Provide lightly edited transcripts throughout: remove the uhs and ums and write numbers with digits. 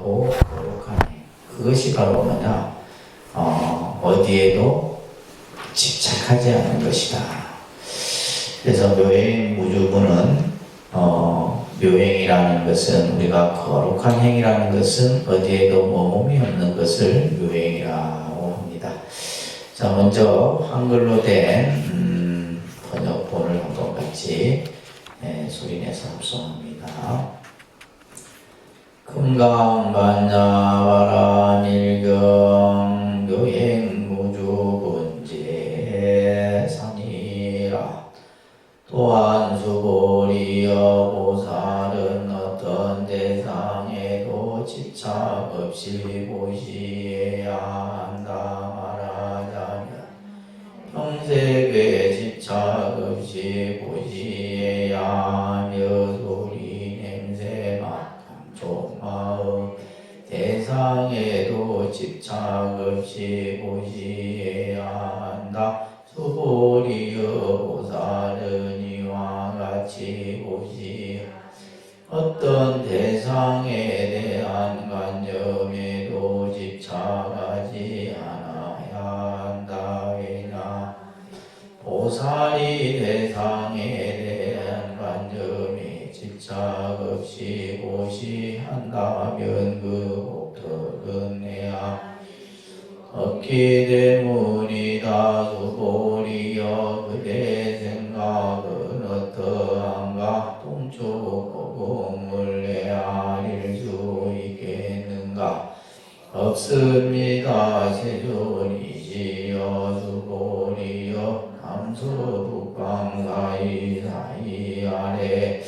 하고 거룩한 행. 그것이 바로 뭐냐? 어디에도 집착하지 않는 것이다. 그래서 묘행 무주부는 묘행이라는 것은 우리가 거룩한 행이라는 것은 어디에도 머금이 없는 것을 묘행이라고 합니다. 자, 먼저 한글로 된 번역본을 한번 같이 소리내서 합성합니다. 금강반야바라밀경 묘행무주본제산이라. 또한 수보리여 보살은 어떤 대상에도 집착 없이 보시해야 한다 말하자면 평생에 집착 없이 보시해야 하며 소리 냄새 맛 감촉 마음 대상에도 집착 없이 보시해야 한다. 수보리여 보살은 이와 같이 보시 어떤 대상에 대한 관념에도 집착하지 않아야 한다. 왜냐 보살이 대상에 대한 관념에 집착 없이 보시한다면 그 복덕은 내야 없기 때문이다. 수보리여 그대 생각은 어떠한가? 동초고공을 헤아릴 수 있겠는가? 없습니다. 세존이시여 수보리여 남서북방 사이 아래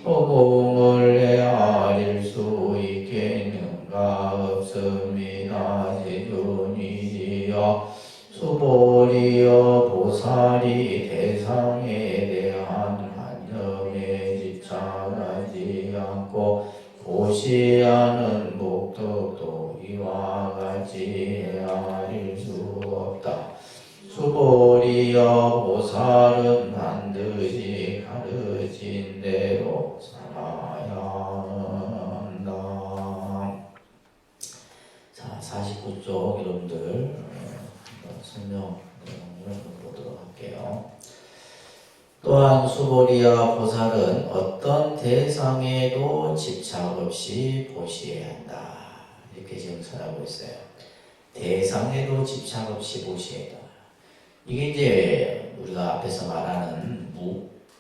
고공을 헤아릴 수 있겠는가? 없습니다. 세존이시여 수보리여 보살이 대상에 대한 관념에 집착하지 않고 보시하는 목적도 이와 같이 헤아릴 수 없다. 수보리여 보살은 반드시 가르친 대로 살아야 한다. 자, 49쪽 여러분들 설명 내용을 보도록 할게요. 또한 수보리여 보살은 어떤 대상에도 집착 없이 보시해야 한다. 이렇게 지금 설하고 있어요. 대상에도 집착 없이 보시해야 한다. 이게 이제 우리가 앞에서 말하는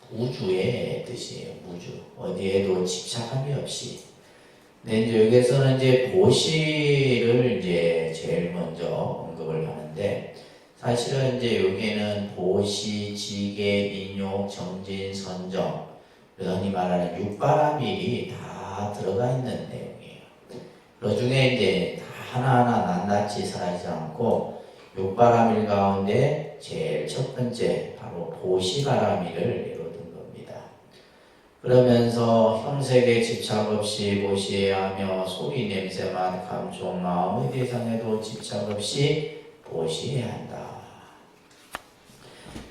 무주의 뜻이에요. 무주. 어디에도 집착함이 없이. 근데 이제 여기에서는 이제 보시를 이제 제일 먼저 언급을 하는데, 사실은 이제 여기에는 보시, 지계, 인욕, 정진, 선정, 흔히 말하는 육바라밀이 다 들어가 있는 내용이에요. 그 중에 이제 하나하나 낱낱이 설하지 않고 육바라밀 가운데 제일 첫 번째 바로 보시바라밀을 예로 든 겁니다. 그러면서 형색에 집착 없이 보시해야 하며 소리, 냄새, 맛, 감촉, 마음의 대상에도 집착 없이 보시해야 한다.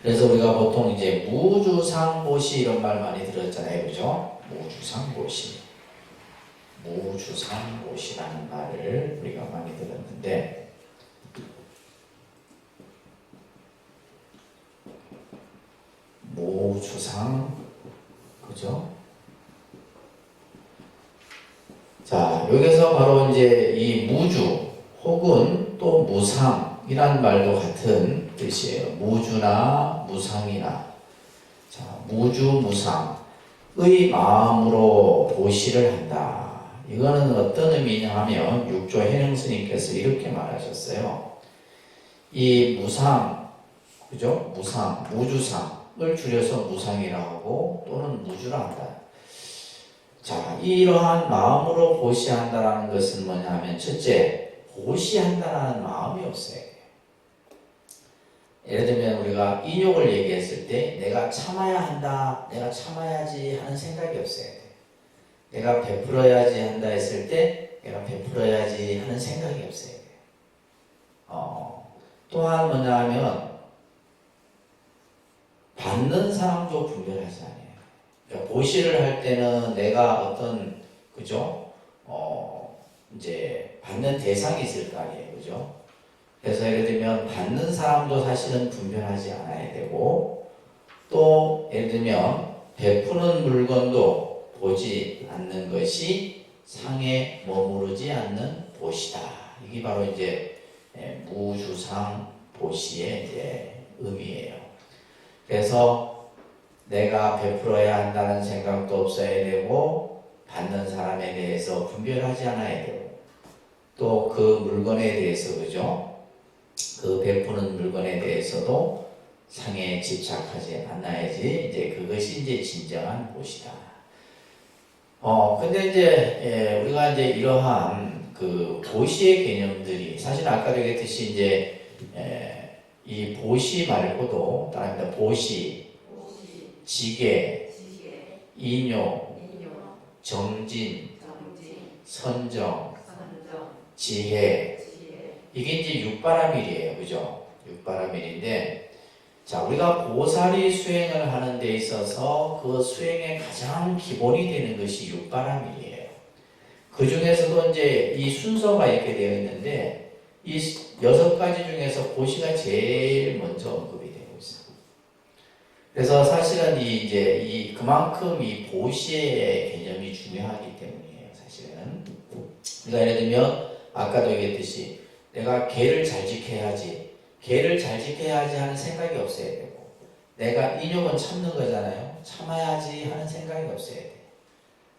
그래서 우리가 보통 이제 무주상보시 이런 말 많이 들었잖아요. 그죠? 무주상보시. 무주상보시라는 말을 우리가 많이 들었는데, 무주상, 그죠? 자, 여기서 바로 이제 이 무주 혹은 또 무상이란 말도 같은 뜻이에요. 무주나 무상이나. 자, 무주, 무상의 마음으로 보시를 한다. 이거는 어떤 의미냐 하면 육조 해능 스님께서 이렇게 말하셨어요. 이 무상, 그죠? 무상, 무주상을 줄여서 무상이라 하고 또는 무주라 한다. 자, 이러한 마음으로 보시한다라는 것은 뭐냐 하면 첫째, 보시한다라는 마음이 없어요. 예를 들면 우리가 인욕을 얘기했을 때 내가 참아야 한다, 내가 참아야지 하는 생각이 없어야 돼. 내가 베풀어야지 한다 했을 때 내가 베풀어야지 하는 생각이 없어야 돼. 또한 뭐냐 하면 받는 사람도 분별하지 않아요. 그러니까 보시를 할 때는 내가 어떤 그죠? 이제 받는 대상이 있을 거 아니에요, 그죠? 그래서 예를 들면 받는 사람도 사실은 분별하지 않아야 되고, 또 예를 들면 베푸는 물건도 보지 않는 것이 상에 머무르지 않는 보시다. 이게 바로 이제 무주상 보시의 이제 의미예요. 그래서 내가 베풀어야 한다는 생각도 없어야 되고, 받는 사람에 대해서 분별하지 않아야 되고, 또 그 물건에 대해서, 그죠? 그 베푸는 물건에 대해서도 상에 집착하지 않아야지, 이제 그것이 이제 진정한 보시다. 근데 이제, 우리가 이제 이러한 그 보시의 개념들이, 사실 아까도 얘기했듯이 이제, 이 보시 말고도, 다른 보시, 지계, 인요, 정진, 선정, 지혜, 이게 이제 육바라밀이에요. 그죠? 육바라밀인데, 자, 우리가 보살이 수행을 하는 데 있어서 그 수행의 가장 기본이 되는 것이 육바라밀이에요. 그 중에서도 이제 이 순서가 이렇게 되어 있는데, 이 6가지 중에서 보시가 제일 먼저 언급이 되고 있어요. 그래서 사실은 그만큼 이 보시의 개념이 중요하기 때문이에요, 사실은. 그러니까 예를 들면, 아까도 얘기했듯이, 내가 계를 잘 지켜야지, 계를 잘 지켜야지 하는 생각이 없어야 되고, 내가 인욕은 참는 거잖아요. 참아야지 하는 생각이 없어야 돼.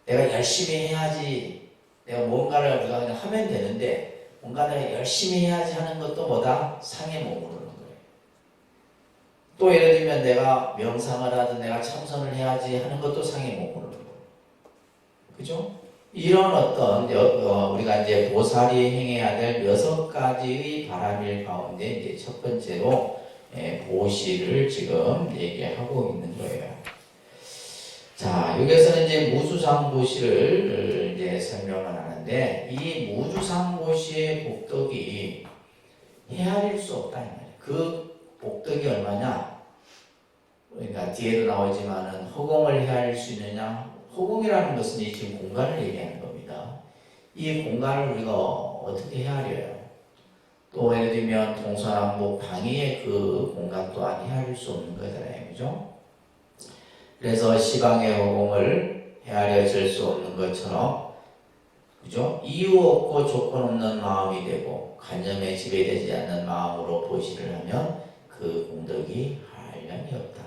내가 열심히 해야지, 내가 뭔가를 우리가 그냥 하면 되는데, 뭔가 내가 열심히 해야지 하는 것도 뭐다? 상에 머무르는 거예요. 또 예를 들면 내가 명상을 하든 내가 참선을 해야지 하는 것도 상에 머무르는 거예요. 그죠? 이런 어떤 우리가 이제 보살이 행해야 될 6가지의 바람일 가운데 이제 첫 번째로 보시를 지금 얘기하고 있는 거예요. 자, 여기서는 이제 무주상보시를 이제 설명을 하는데, 이 무주상보시의 복덕이 헤아릴 수 없다 이 말이에요. 그 복덕이 얼마냐? 그러니까 뒤에도 나오지만은 허공을 헤아릴 수 있느냐? 허공이라는 것은 지금 공간을 얘기하는 겁니다. 이 공간을 우리가 어떻게 헤아려요? 또 예를 들면 동서남북 방위의 그 공간 또한 헤아릴 수 없는 거잖아요. 그죠? 그래서 시방의 허공을 헤아려질 수 없는 것처럼, 그죠? 이유 없고 조건 없는 마음이 되고 관념에 지배되지 않는 마음으로 보시를 하면 그 공덕이 한량이 없다.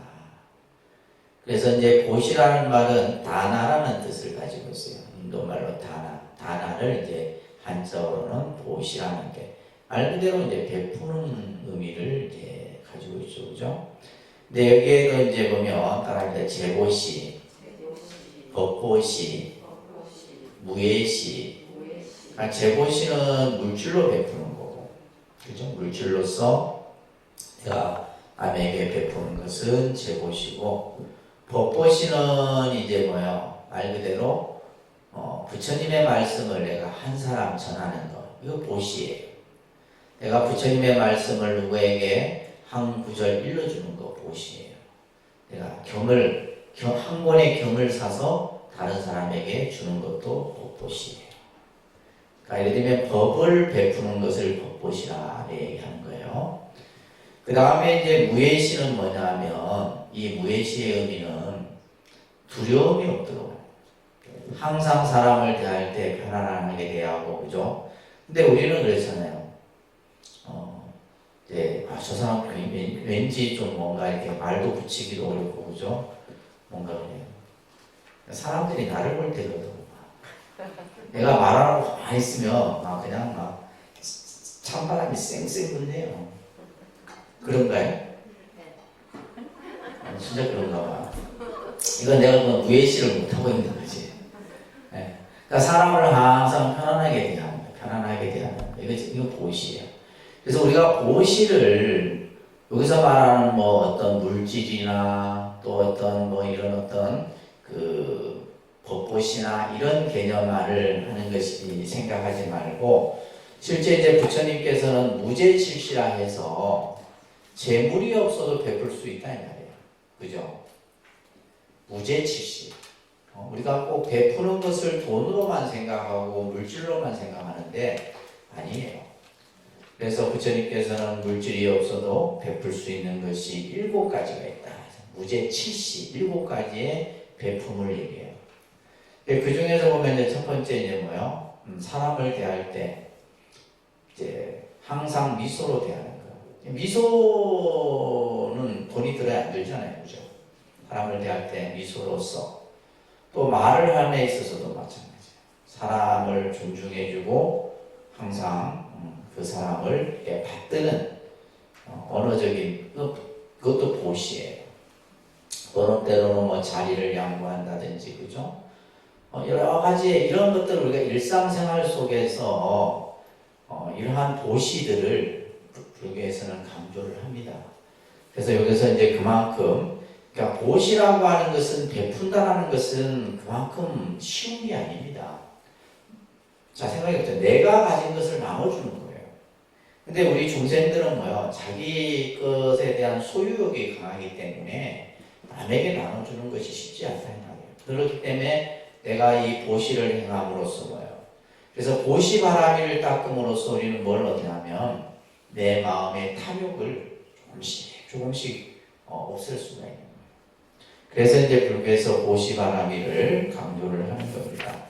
그래서 이제 보시라는 말은 다나라는 뜻을 가지고 있어요. 인도말로 다나를 이제 한자어로는 보시라는 게 말 그대로 이제 베푸는 의미를 이제 가지고 있죠, 그죠? 근데 여기에도 이제 보면 따라합니다. 제보시, 법보시, 무예시. 제보시는 물질로 베푸는 거고, 그죠? 물질로서 내가 남에게 베푸는 것은 제보시고, 법보시는 이제 말 그대로 부처님의 말씀을 내가 한 사람 전하는 거, 이거 보시예요. 내가 부처님의 말씀을 누구에게 한 구절 일러주는 거 보시예요. 내가 한 권의 경을 사서 다른 사람에게 주는 것도 법보시예요. 그러니까 예를 들면 법을 베푸는 것을 법보시라 얘기하는 거예요. 그 다음에 이제 무예시는 뭐냐면, 이 무예시의 의미는 두려움이 없도록 항상 사람을 대할 때 편안하게 대하고, 그죠? 근데 우리는 그렇잖아요. 저 사람 왠지 좀 뭔가 이렇게 말도 붙이기도 어렵고, 그죠? 뭔가 그래요. 사람들이 나를 볼 때거든. 내가 말하고 가만히 있으면 그냥 찬바람이 쌩쌩 불네요. 그런가요? 진짜 그런가 봐. 이건 내가 무예시를 못하고 있는 거지. 네. 그러니까 사람을 항상 편안하게 대하는 이거 보시예요. 그래서 우리가 보시를 여기서 말하는 어떤 물질이나 또 어떤 이런 어떤 그 법보시나 이런 개념화를 하는 것이 생각하지 말고, 실제 이제 부처님께서는 무제칠시라 해서 재물이 없어도 베풀 수 있다 이 말이에요. 그죠? 무제칠시. 우리가 꼭 베푸는 것을 돈으로만 생각하고 물질로만 생각하는데 아니에요. 그래서 부처님께서는 물질이 없어도 베풀 수 있는 것이 7가지가 있다. 무제 7시 7가지의 베품을 얘기해요. 그 중에서 보면 이제 첫 번째 이제 뭐요? 사람을 대할 때 이제 항상 미소로 대하는 거. 미소는 돈이 들어야 안 들잖아요, 그죠? 사람을 대할 때 미소로서 또 말을 하는 데 있어서도 마찬가지예요. 사람을 존중해주고 항상 그 사람을 받드는 언어적인 그것도 보시예요. 어느 때로는 뭐 자리를 양보한다든지, 그죠? 여러 가지 이런 것들을 우리가 일상생활 속에서 이러한 보시들을 불교에서는 강조를 합니다. 그래서 여기서 이제 그만큼 그러니까 보시라고 하는 것은 베푼다라는 것은 그만큼 쉬운 게 아닙니다. 자, 생각해보세요. 내가 가진 것을 나눠주는 거예요. 근데 우리 중생들은 뭐요? 자기 것에 대한 소유욕이 강하기 때문에 남에게 나눠주는 것이 쉽지 않다는 말이에요. 그렇기 때문에 내가 이 보시를 행함으로써 뭐예요? 그래서 보시바라미를 닦음으로써 우리는 뭘 얻냐면 내 마음의 탐욕을 조금씩 없앨 수가 있는 거예요. 그래서 이제 불교에서 보시바라미를 강조를 하는 겁니다.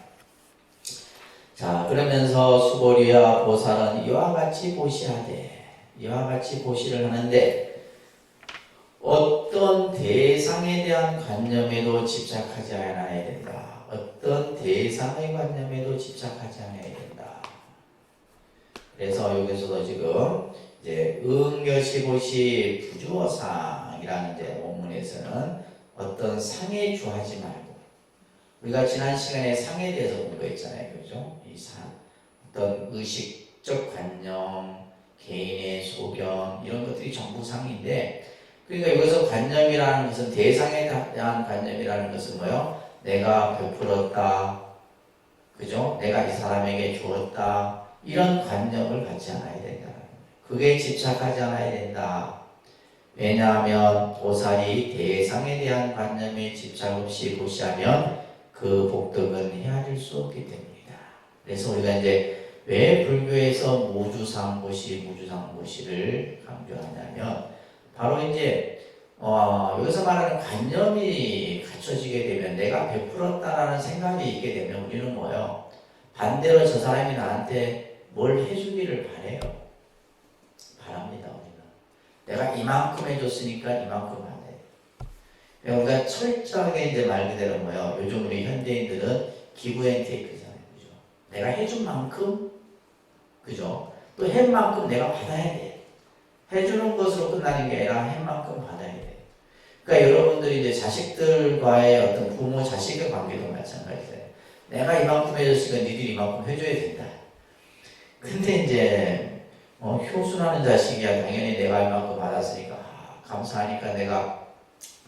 자, 그러면서 수보리와 보살은 이와 같이 보시하되, 이와 같이 보시를 하는데 어떤 대상에 대한 관념에도 집착하지 않아야 된다. 어떤 대상의 관념에도 집착하지 않아야 된다. 그래서 여기서도 지금 이제 응여시보시 부주어상이라는 이제 원문에서는 어떤 상에 주하지 말고, 우리가 지난 시간에 상에 대해서 공부했잖아요, 그죠? 이 상, 어떤 의식적 관념, 개인의 소견 이런 것들이 전부 상인데, 그러니까 여기서 관념이라는 것은 대상에 대한 관념이라는 것은 뭐요? 내가 베풀었다, 그죠? 내가 이 사람에게 주었다, 이런 관념을 갖지 않아야 된다. 그게 집착하지 않아야 된다. 왜냐하면 보살이 대상에 대한 관념에 집착 없이 보시하면 그 복덕은 헤아릴 수 없기 때문이다. 그래서 우리가 이제 왜 불교에서 무주상보시를 강조하냐면 바로 이제 여기서 말하는 관념이 갖춰지게 되면 내가 베풀었다라는 생각이 있게 되면 우리는 뭐예요? 반대로 저 사람이 나한테 뭘 해주기를 바래요. 바랍니다. 우리는 내가 이만큼 해줬으니까 이만큼 하네. 그러니까 철저하게 이제 말 그대로 뭐예요? 요즘 우리 현대인들은 기브 앤 테이크잖아요, 그죠? 내가 해준 만큼, 그죠? 또 한 만큼 내가 받아야 돼. 해주는 것으로 끝나는 게 아니라 한 만큼 받아야 돼. 그러니까 여러분들이 이제 자식들과의 어떤 부모 자식의 관계도 마찬가지예요. 내가 이만큼 해줬으니까 니들이 이만큼 해줘야 된다. 근데 이제 효순하는 자식이야 당연히 내가 이만큼 받았으니까 감사하니까 내가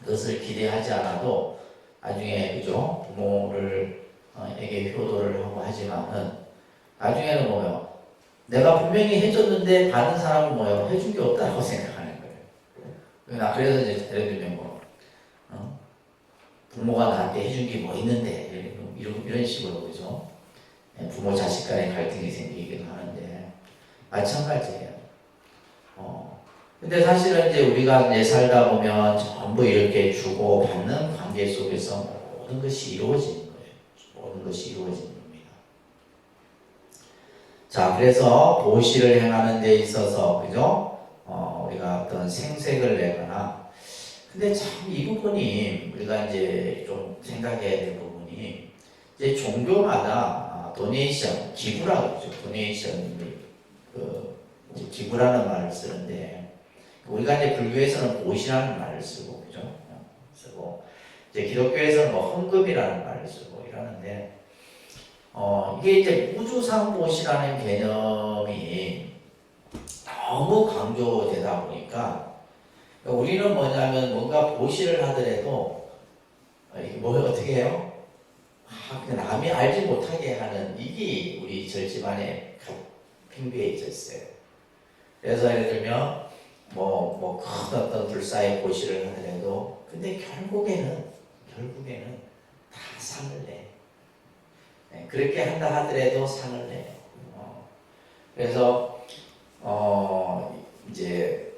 그것을 기대하지 않아도 나중에 그죠 부모를에게 효도를 하고 하지만은 나중에는 뭐요? 내가 분명히 해줬는데 받은 사람은 뭐요? 해준 게 없다고 생각하는 거예요. 그래서 이제 예를 들면 뭐 부모가 나한테 해준 게 뭐 있는데 이런 식으로 그죠? 부모 자식 간의 갈등이 생기기도 하는데 마찬가지예요. 근데 사실은 이제 우리가 이제 살다 보면 전부 이렇게 주고 받는 관계 속에서 모든 것이 이루어지는 거예요. 모든 것이 이루어지는 겁니다. 자, 그래서 보시를 행하는 데 있어서, 그죠? 우리가 어떤 생색을 내거나, 근데 참 이 부분이 우리가 이제 좀 생각해야 될 부분이, 이제 종교마다 도네이션, 기부라고 그러죠. 도네이션, 기부라는 말을 쓰는데, 우리가 이제 불교에서는 보시라는 말을 쓰고, 그죠? 쓰고, 이제 기독교에서는 뭐 헌금이라는 말을 쓰고 이러는데, 이게 이제 우주상보시라는 개념이 너무 강조되다 보니까, 우리는 뭐냐면 뭔가 보시를 하더라도, 이게 뭘 어떻게 해요? 남이 알지 못하게 하는 이게 우리 절집안에 핑배해져 있어요. 그래서 예를 들면, 큰 어떤 불사의 보시를 하더라도, 근데 결국에는 다 상을 내. 네, 그렇게 한다 하더라도 상을 내요. 그래서 이제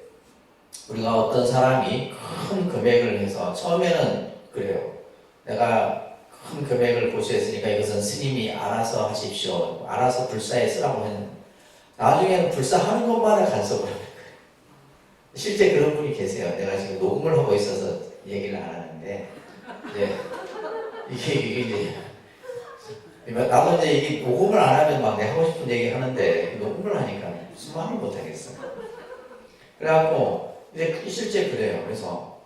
우리가 어떤 사람이 큰 금액을 해서 처음에는 그래요. 내가 큰 금액을 보시했으니까 이것은 스님이 알아서 하십시오. 알아서 불사에 쓰라고 했는데 나중에는 불사하는 것만에 간섭을 하는 거예요. 실제 그런 분이 계세요. 내가 지금 녹음을 하고 있어서 얘기를 안 하는데 이게 나도 이제 이게 녹음을 안 하면 막 내가 하고 싶은 얘기 하는데 녹음을 하니까 무슨 말을 못 하겠어. 그래갖고 이제 실제 그래요. 그래서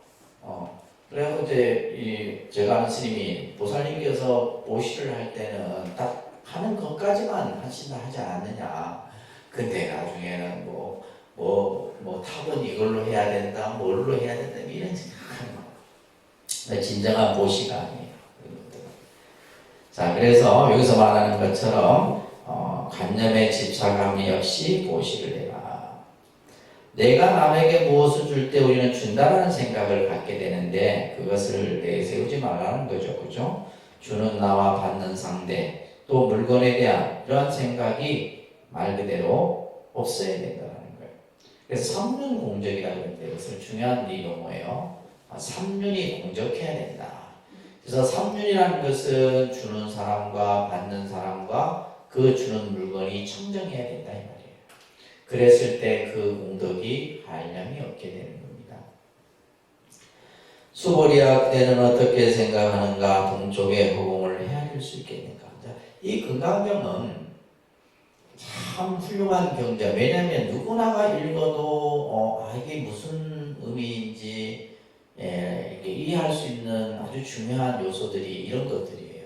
그래갖고 이제 제가 아는 스님이 보살님께서 보시를 할 때는 딱 하는 것까지만 하신다 하지 않느냐. 근데 나중에는 뭐 탑은 이걸로 해야 된다, 뭘로 해야 된다 이런 생각하는 거. 진정한 보시가 아니에요. 자, 그래서 여기서 말하는 것처럼 관념에 집착함이 없이 보시를 해라. 내가 남에게 무엇을 줄 때 우리는 준다라는 생각을 갖게 되는데 그것을 내세우지 말라는 거죠. 그죠? 주는 나와 받는 상대 또 물건에 대한 이러한 생각이 말 그대로 없어야 된다는 거예요. 그래서 삼륜 공적이라고 하는데 이것을 중요한 이 용어예요. 삼륜이 공적해야 된다. 그래서 삼륜이라는 것은 주는 사람과 받는 사람과 그 주는 물건이 청정해야 된다 이 말이에요. 그랬을 때 그 공덕이 한량이 없게 되는 겁니다. 수보리야 그대는 어떻게 생각하는가? 동쪽의 허공을 헤아릴 수 있겠는가? 이 금강경은 참 훌륭한 경자. 왜냐하면 누구나가 읽어도 이게 무슨 의미인지 이렇게 이해할 수 있는 아주 중요한 요소들이 이런 것들이에요.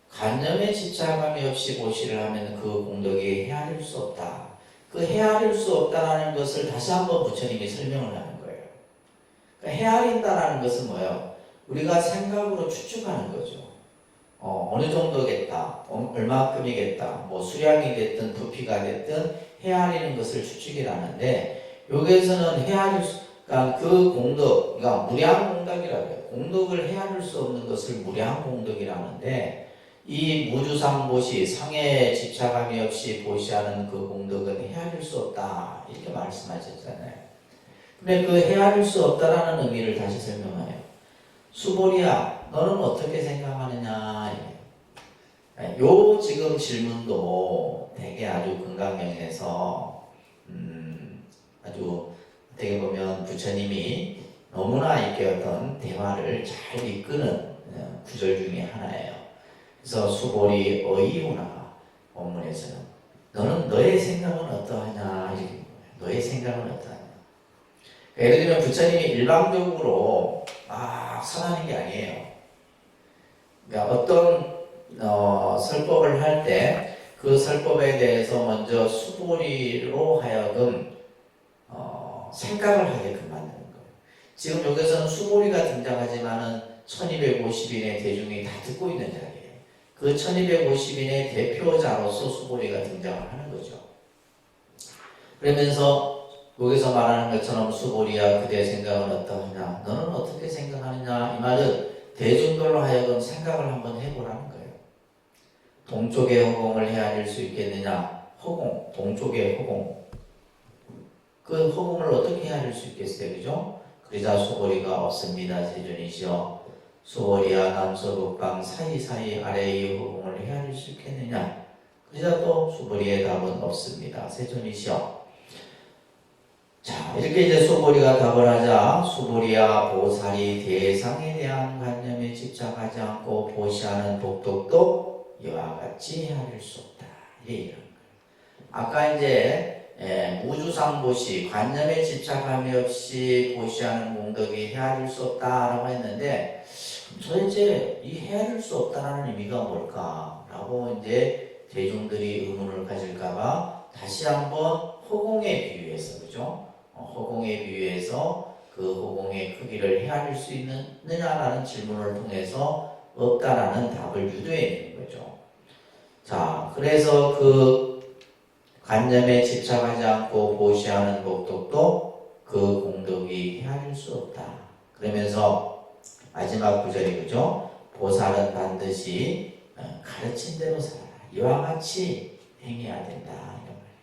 관념에 집착함이 없이 보시를 하면 그 공덕이 헤아릴 수 없다. 그 헤아릴 수 없다라는 것을 다시 한번 부처님이 설명을 하는 거예요. 그러니까 헤아린다라는 것은 뭐예요? 우리가 생각으로 추측하는 거죠. 어느 정도겠다, 얼마큼이겠다, 뭐 수량이 됐든 부피가 됐든 헤아리는 것을 추측이라는데 여기에서는 그러니까 그 공덕, 그러니까 무량공덕이라고 해요. 공덕을 헤아릴 수 없는 것을 무량공덕이라는데 이 무주상보시, 상에 집착함이 없이 보시하는 그 공덕은 헤아릴 수 없다 이렇게 말씀하셨잖아요. 근데 그 헤아릴 수 없다라는 의미를 다시 설명해요. 수보리야, 너는 어떻게 생각하느냐? 요 지금 질문도 되게 아주 금강경에서 아주 어떻게 보면 부처님이 너무나 이렇게 어떤 대화를 잘 이끄는 구절 중에 하나예요. 그래서 수보리 어이오나 본문에서는 너는 너의 생각은 어떠하냐 이렇게 너의 생각은 어떠하냐. 예를 들면 부처님이 일방적으로 막 선하는 게 아니에요. 그러니까 어떤 설법을 할 때 그 설법에 대해서 먼저 수보리로 하여금 생각을 하게끔 만드는 거예요. 지금 여기서는 수보리가 등장하지만은 1250인의 대중이 다 듣고 있는 자리예요. 그 1250인의 대표자로서 수보리가 등장을 하는 거죠. 그러면서 여기서 말하는 것처럼 수보리야 그대의 생각은 어떠하냐? 너는 어떻게 생각하느냐? 이 말은 대중들로 하여금 생각을 한번 해보라는 거예요. 동쪽의 허공을 헤아릴 수 있겠느냐? 허공, 동쪽의 허공. 그 허공을 어떻게 헤아릴 수 있겠어요? 그죠? 그러자 수보리가 없습니다. 세존이시여. 수보리야 남서북방 사이사이 아래의 허공을 헤아릴 수 있겠느냐? 그러자 또 수보리의 답은 없습니다. 세존이시여. 자, 이렇게 이제 수보리가 답을 하자 수보리야 보살이 대상에 대한 관념에 집착하지 않고 보시하는 복덕도 이와 같이 헤아릴 수 없다. 이런 거예요. 아까 이제 무주상보시 관념에 집착함이 없이 보시하는 공덕이 헤아릴 수 없다라고 했는데 도대체 이 헤아릴 수 없다라는 의미가 뭘까라고 이제 대중들이 의문을 가질까봐 다시 한번 허공에 비유해서 그죠? 허공에 비유해서 그 허공의 크기를 헤아릴 수 있느냐라는 질문을 통해서 없다라는 답을 유도해 내는 거죠. 자, 그래서 그 관념에 집착하지 않고 보시하는 복덕도 그 공덕이 헤아릴 수 없다. 그러면서 마지막 구절이 그죠? 보살은 반드시 가르친 대로 살아라. 이와 같이 행해야 된다. 이런 말이에요.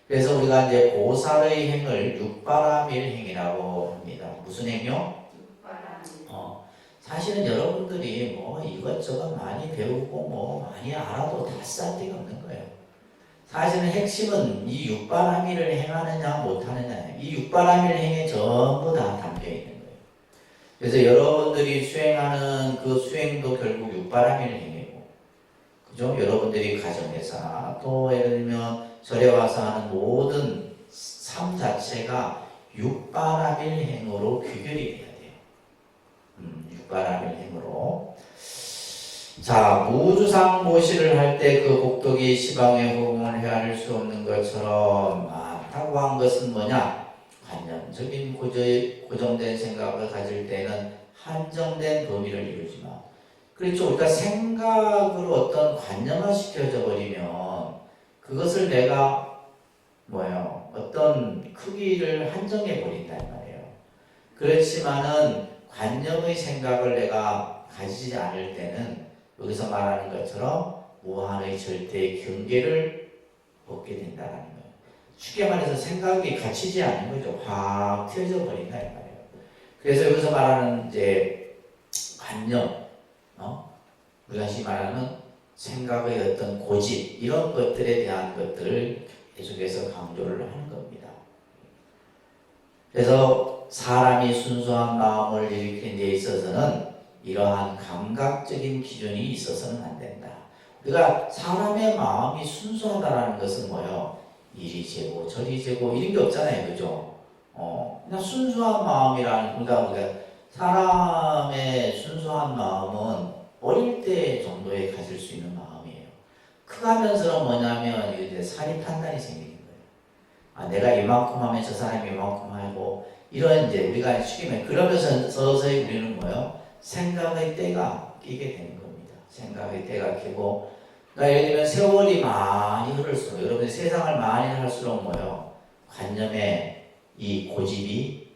그래서 우리가 이제 보살의 행을 육바라밀 행이라고 합니다. 무슨 행요? 사실은 여러분들이 뭐 이것저것 많이 배우고 뭐 많이 알아도 다 쓸데가 없는 거예요. 사실은 핵심은 이 육바라밀을 행하느냐 못하느냐, 이 육바라밀 행에 전부 다 담겨 있는 거예요. 그래서 여러분들이 수행하는 그 수행도 결국 육바라밀 행이고, 그죠? 여러분들이 가정에서 또 예를 들면 절에 와서 하는 모든 삶 자체가 육바라밀 행으로 귀결이 돼요. 육바라밀 행으로. 자, 무주상 모시를 할 때 그 복덕이 시방의 호응을 헤아릴 수 없는 것처럼 많다고 한 것은 뭐냐? 관념적인 고정된 생각을 가질 때는 한정된 범위를 이루지만, 그렇죠. 우리가 생각으로 어떤 관념화 시켜져 버리면 그것을 내가 어떤 크기를 한정해 버린단 말이에요. 그렇지만은 관념의 생각을 내가 가지지 않을 때는 여기서 말하는 것처럼 무한의 절대의 경계를 얻게 된다는 거예요. 쉽게 말해서 생각이 갇히지 않는 거죠. 확 튀어져 버린다 이 말이에요. 그래서 여기서 말하는 이제 관념, 우리가 다시 말하는 생각의 어떤 고집, 이런 것들에 대한 것들을 계속해서 강조를 하는 겁니다. 그래서 사람이 순수한 마음을 일으키는 데 있어서는 이러한 감각적인 기준이 있어서는 안 된다. 그러니까 사람의 마음이 순수하다라는 것은 이리 재고 저리 재고 이런 게 없잖아요. 그죠? 그냥 순수한 마음이라는, 그러니까 사람의 순수한 마음은 어릴 때 정도에 가질 수 있는 마음이에요. 크가면서는 뭐냐면 이제 사리 판단이 생기는 거예요. 내가 이만큼 하면 저 사람이 이만큼 하고, 이런 이제 우리가 쉽게 말해 그러면서 서서히 우리는 생각의 때가 끼게 되는 겁니다. 생각의 때가 끼고, 그러니까 예를 들면 세월이 많이 흐를수록, 여러분이 세상을 많이 할수록 관념의 이 고집이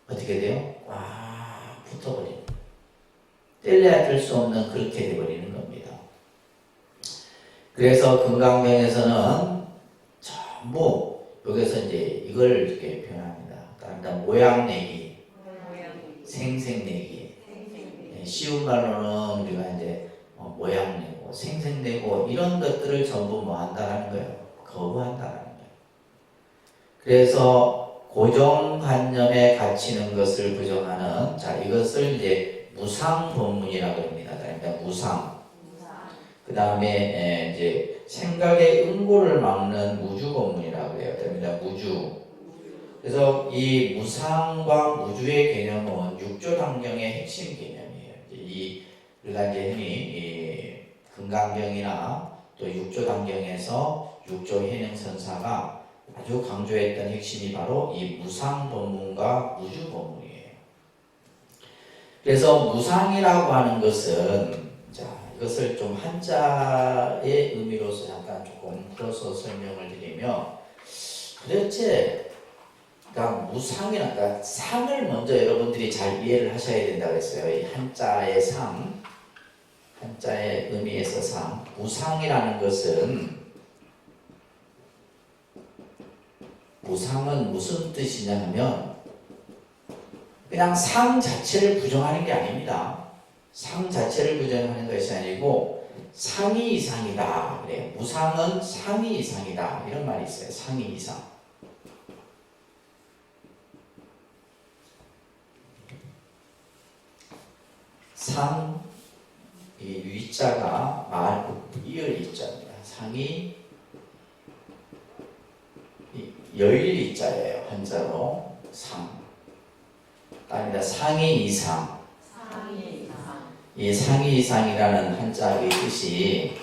어떻게 돼요? 꽉 붙어버리는 거예요. 뗄래야 뗄 수 없는 그렇게 돼버리는 겁니다. 그래서 금강경에서는 전부 여기서 이제 이걸 이렇게 표현합니다. 일단 모양 내기, 생생 내기. 쉬운 말로는 우리가 이제 모양 내고 생생 내고 이런 것들을 전부 한다는 거예요. 거부한다는 거예요. 그래서 고정관념에 갇히는 것을 부정하는, 이것을 이제 무상법문이라고 합니다. 그러니까 무상. 그 다음에 이제 생각의 응고를 막는 무주법문이라고 해요. 그러니까 무주. 그래서 이 무상과 무주의 개념은 육조당경의 핵심 개념이에요. 우리가 이제 흔히 이 금강경이나 또 육조당경에서 육조해능선사가 아주 강조했던 핵심이 바로 이 무상법문과 무주법문이에요. 그래서 무상이라고 하는 것은, 이것을 좀 한자의 의미로서 잠깐 조금 풀어서 설명을 드리면, 도대체 그러니까 무상이란, 그러니까 상을 먼저 여러분들이 잘 이해를 하셔야 된다고 했어요. 이 한자의 상, 한자의 의미에서 상. 무상이라는 것은, 무상은 무슨 뜻이냐 하면 그냥 상 자체를 부정하는 게 아닙니다. 상 자체를 부정하는 것이 아니고 상이 이상이다. 그래요. 무상은 상이 이상이다. 이런 말이 있어요. 상이 이상. 상, 이 위자가 이을 이자입니다. 상이 여일 이자예요. 한자로 상. 아니다. 상이 이상. 이 상이 이상이라는 한자의 뜻이,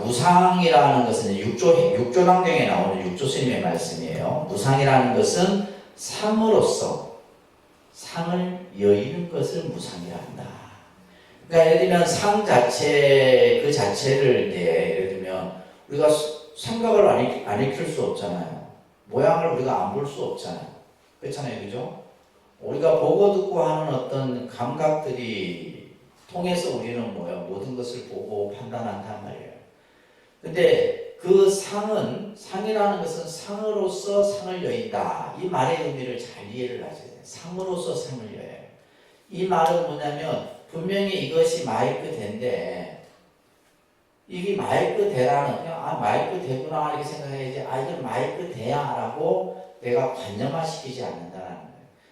무상이라는 것은 육조당경에 나오는 육조스님의 말씀이에요. 무상이라는 것은 상으로서 상을 여의는 것을 무상이라 한다. 그러니까 예를 들면 상 자체, 그 자체를 예를 들면 우리가 생각을 안 익힐 수 없잖아요. 모양을 우리가 안 볼 수 없잖아요. 그렇잖아요. 그죠? 우리가 보고 듣고 하는 어떤 감각들이 통해서 우리는 뭐예요? 모든 것을 보고 판단한단 말이에요. 근데 그 상이라는 것은 상으로서 상을 여인다. 이 말의 의미를 잘 이해를 하셔야 돼요. 상으로서 상을 여여요. 이 말은 뭐냐면 분명히 이것이 마이크 대인데 이게 마이크 대라는 그냥 마이크 대구나 이렇게 생각해야지 이건 마이크 대야라고 내가 관념화시키지 않는다는 거예요.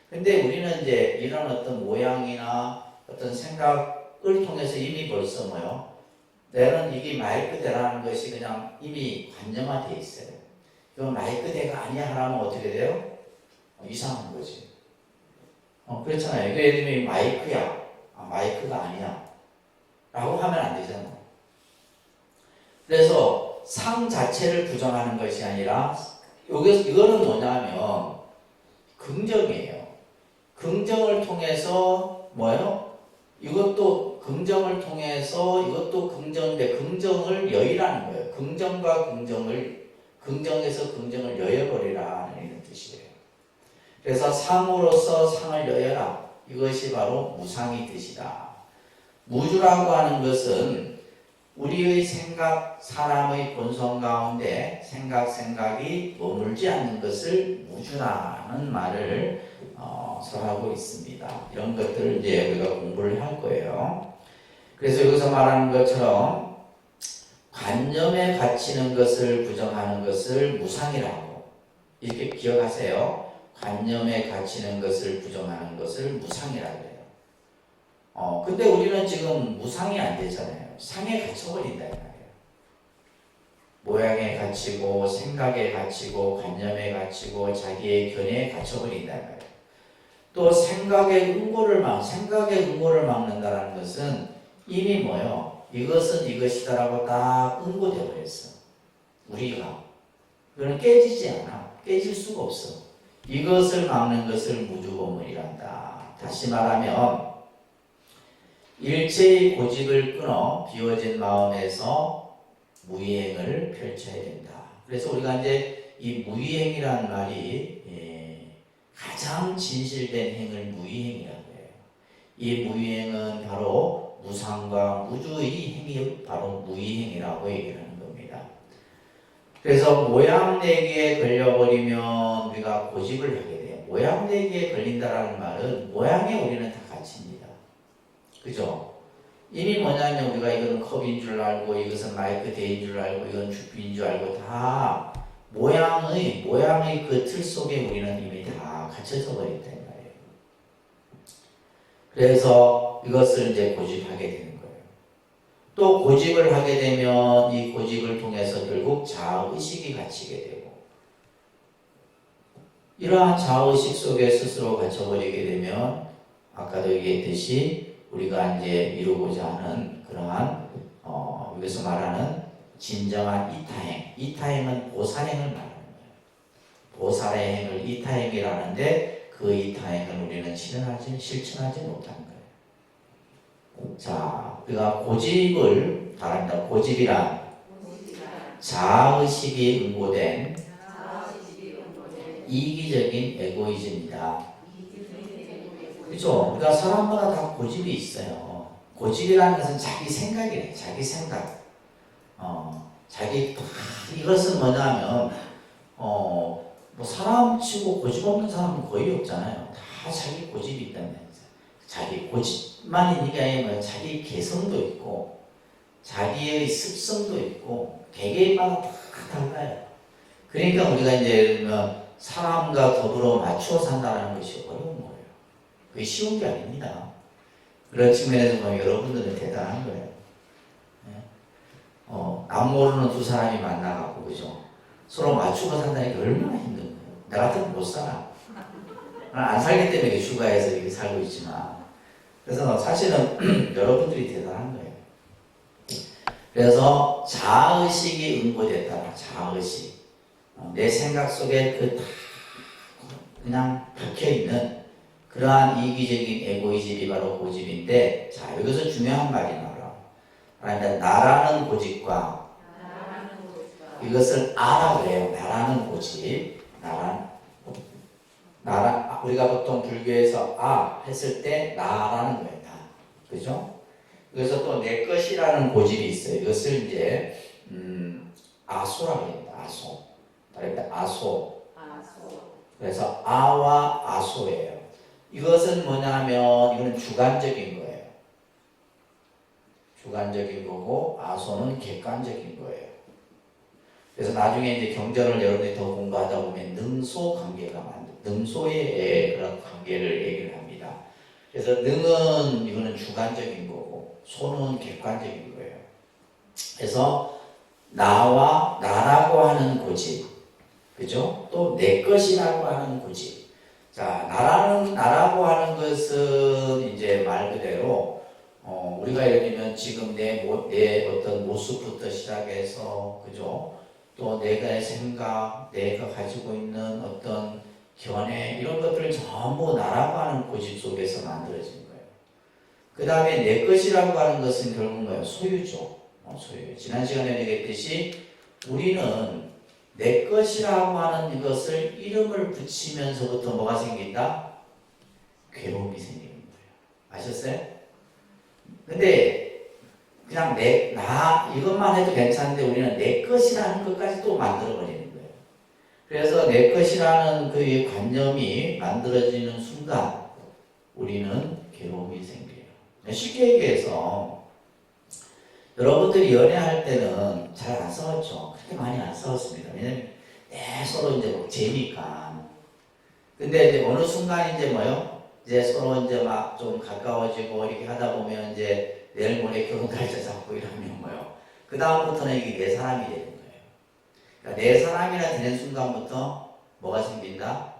근데 우리는 이제 이런 어떤 모양이나 어떤 생각을 통해서 이미 벌써 뭐요? 내는 이게 마이크 대라는 것이 그냥 이미 관념화되어 있어요. 이건 마이크 대가 아니야 하라면 어떻게 돼요? 이상한 거지. 그렇잖아요. 이거 예를 들면 마이크야. 마이크가 아니야. 라고 하면 안 되잖아. 그래서 상 자체를 부정하는 것이 아니라 이거는 뭐냐면 긍정이에요. 긍정을 통해서 뭐예요? 이것도 긍정을 통해서 이것도 긍정인데 긍정을 여의라는 거예요. 긍정과 긍정에서 긍정을 여여버리라는 이런 뜻이에요. 그래서 상으로서 상을 여여라. 이것이 바로 무상의 뜻이다. 무주라고 하는 것은 우리의 생각, 사람의 본성 가운데 생각이 머물지 않는 것을 무주라는 말을 하고 있습니다. 이런 것들을 이제 우리가 공부를 할 거예요. 그래서 여기서 말하는 것처럼 관념에 갇히는 것을 부정하는 것을 무상이라고 이렇게 기억하세요. 관념에 갇히는 것을 부정하는 것을 무상이라고 해요. 근데 우리는 지금 무상이 안 되잖아요. 상에 갇혀버린다 이 말이에요. 모양에 갇히고 생각에 갇히고 관념에 갇히고 자기의 견해에 갇혀버린다 이 말이에요. 또 생각의 응고를 막는다는 것은 이미 뭐요? 이것은 이것이다라고 딱 응고되어 버렸어. 우리가. 그거는 깨지지 않아. 깨질 수가 없어. 이것을 막는 것을 무주고문이란다. 다시 말하면 일체의 고집을 끊어 비워진 마음에서 무의행을 펼쳐야 된다. 그래서 우리가 이제 이 무의행이라는 말이 가장 진실된 행을 무의행이라고 해요. 이 무의행은 바로 무상과 무주의 행이 바로 무의행이라고 얘기를 하는 겁니다. 그래서 모양 내기에 걸려버리면 우리가 고집을 하게 돼요. 모양 내기에 걸린다라는 말은 모양에 우리는 다 갇힙니다. 그죠? 이미 뭐냐면 우리가 이건 컵인 줄 알고 이것은 마이크 대인 줄 알고 이건 주피인 줄 알고 다 모양의 그 틀 속에 우리는 이미 다 갇혀져 버렸단 말이에요. 그래서 이것을 이제 고집하게 되는 거예요. 또 고집을 하게 되면 이 고집을 통해서 결국 자아의식이 갇히게 되고 이러한 자아의식 속에 스스로 갇혀버리게 되면 아까도 얘기했듯이 우리가 이제 이루고자 하는 그러한 여기서 말하는 진정한 이타행은 보살행을 말하는 거예요. 보살의 행을 이타행이라는데 그 이타행을 우리는 실천하지 못한 거예요. 자, 우리가 고집을 말합니다. 고집이란 자아의식이 응고된 이기적인 에고이즘이다. 그죠? 그러니까 사람마다 다 고집이 있어요. 고집이라는 것은 자기 생각이래. 자기 생각. 이것은 뭐냐면, 뭐 사람 치고 고집 없는 사람은 거의 없잖아요. 다 자기 고집이 있다면. 자기 고집만 있는 게 아니라 자기 개성도 있고, 자기의 습성도 있고, 개개인마다 다 달라요. 그러니까 우리가 이제 예를 들면 사람과 더불어 맞추어 산다는 것이 어려운 거예요. 그게 쉬운 게 아닙니다. 그런 측면에서 보면 여러분들은 대단한 거예요. 남 모르는 두 사람이 만나갖고, 그죠? 서로 맞추고 산다는 게 얼마나 힘든 거예요. 나 같으면 못 살아. 안 살기 때문에 휴가에서 이렇게 살고 있지만. 그래서 사실은 여러분들이 대단한 거예요. 그래서 자아의식이 응고됐다. 자아의식. 내 생각 속에 그냥 박혀있는 그러한 이기적인 에고이즘이 바로 고집인데, 자, 여기서 중요한 말이 나와요. 그러니까 나라는 고집과 이것을 아라 그래요. 나라는 고집. 우리가 보통 불교에서 했을 때 나라는 거예요. 나. 그죠? 그래서 또 내 것이라는 고집이 있어요. 이것을 이제 아소라고 합니다. 아소. 다릅니다. 아소. 그래서 아와 아소예요. 이것은 뭐냐면 이거는 주관적인 거예요. 주관적인 거고 아소는 객관적인 거예요. 그래서 나중에 이제 경전을 여러분들이 더 공부하다 보면 능소 관계가 능소의 그런 관계를 얘기를 합니다. 그래서 능은 이거는 주관적인 거고 소는 객관적인 거예요. 그래서 나라고 하는 고집, 그죠? 또 내 것이라고 하는 고집. 자, 나라고 하는 것은 이제 말 그대로 우리가 예를 들면 지금 내 어떤 모습부터 시작해서, 그죠? 또 내가의 생각, 내가 가지고 있는 어떤 견해, 이런 것들을 전부 나라고 하는 고집 속에서 만들어진 거예요. 그 다음에 내 것이라고 하는 것은 결국 뭐예요? 소유죠. 소유. 지난 시간에 얘기했듯이 우리는 내 것이라고 하는 이것을 이름을 붙이면서부터 뭐가 생긴다? 괴로움이 생기는 거예요. 아셨어요? 근데 그냥 나 이것만 해도 괜찮은데 우리는 내 것이라는 것까지 또 만들어버리는 거예요. 그래서 내 것이라는 그 관념이 만들어지는 순간 우리는 괴로움이 생겨요. 쉽게 얘기해서 여러분들이 연애할 때는 잘 안 싸웠죠. 그렇게 많이 안 싸웠습니다. 왜냐면 서로 이제 뭐 재니까. 근데 이제 어느 순간 이제 뭐요? 이제 서로 이제 막 좀 가까워지고 이렇게 하다 보면 이제 내일 모레 결혼 날짜 잡고 이러면 뭐요? 그 다음부터는 이게 내 사람이 되는 거예요. 그러니까 내 사람이라 되는 순간부터 뭐가 생긴다?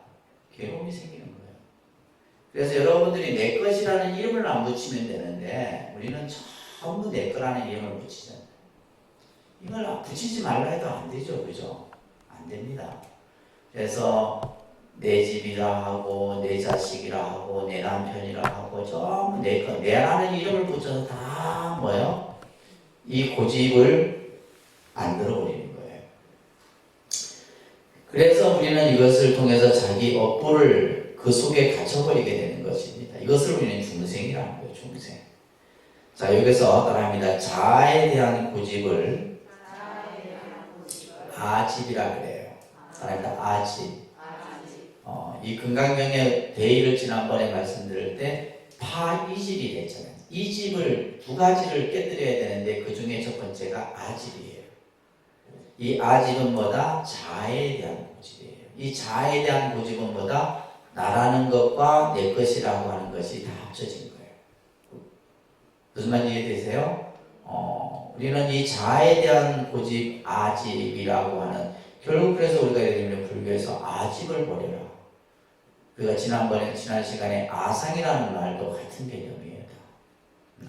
괴로움이 생기는 거예요. 그래서 여러분들이 내 것이라는 이름을 안 붙이면 되는데 우리는 전부 내 거라는 이름을 붙이잖아요. 이걸 붙이지 말라 해도 안 되죠. 그죠? 안 됩니다. 그래서 내 집이라 하고 내 자식이라 하고 내 남편이라 하고 전부 내 거, 내라는 이름을 붙여서 다 뭐예요? 이 고집을 만들어버리는 거예요. 그래서 우리는 이것을 통해서 자기 업보를 그 속에 갇혀버리게 되는 것입니다. 이것을 우리는 중생이라는 거예요. 중생. 자, 여기서 따라합니다. 자아에 대한 고집을 아집이라 그래요. 따라합니다. 아집. 이 금강경의 대의를 지난번에 말씀드릴 때 파이집이 됐잖아요. 이 집을 두 가지를 깨뜨려야 되는데 그 중에 첫 번째가 아집이에요. 이 아집은 뭐다? 자아에 대한 고집이에요. 이 자아에 대한 고집은 뭐다? 나라는 것과 내 것이라고 하는 것이 다 합쳐진 거예요. 무슨 말인지 이해되세요? 우리는 이 자아에 대한 고집, 아집이라고 하는, 결국 그래서 우리가 예를 들면 불교에서 아집을 버려라. 우리가 지난 시간에 아상이라는 말도 같은 개념이에요.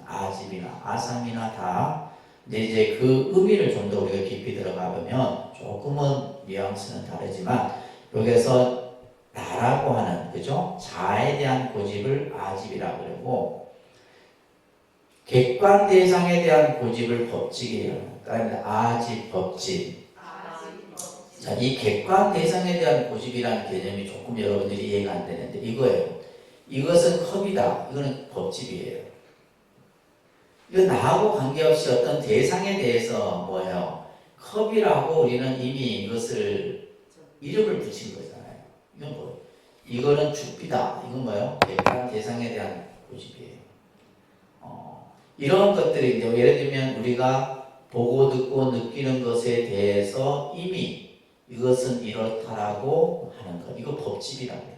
아집이나 아상이나 다 이제 그 의미를 좀 더 우리가 깊이 들어가 보면 조금은 뉘앙스는 다르지만 여기서 나라고 하는, 그죠? 자아에 대한 고집을 아집이라고 그러고 객관 대상에 대한 고집을 법칙이라고 합니다. 그러니까 아집, 법칙. 자, 이 객관 대상에 대한 고집이라는 개념이 조금 여러분들이 이해가 안 되는데 이거예요. 이것은 컵이다. 이거는 법칙이에요. 이건 나하고 관계없이 어떤 대상에 대해서 뭐예요? 컵이라고 우리는 이미 이것을 이름을 붙인 거잖아요. 이건 뭐? 이거는 죽비다. 이건 뭐예요? 객관 대상에 대한 고집이에요. 이런 것들이 이제 예를 들면 우리가 보고 듣고 느끼는 것에 대해서 이미 이것은 이렇다라고 하는 것. 이거 법칙이라고 하는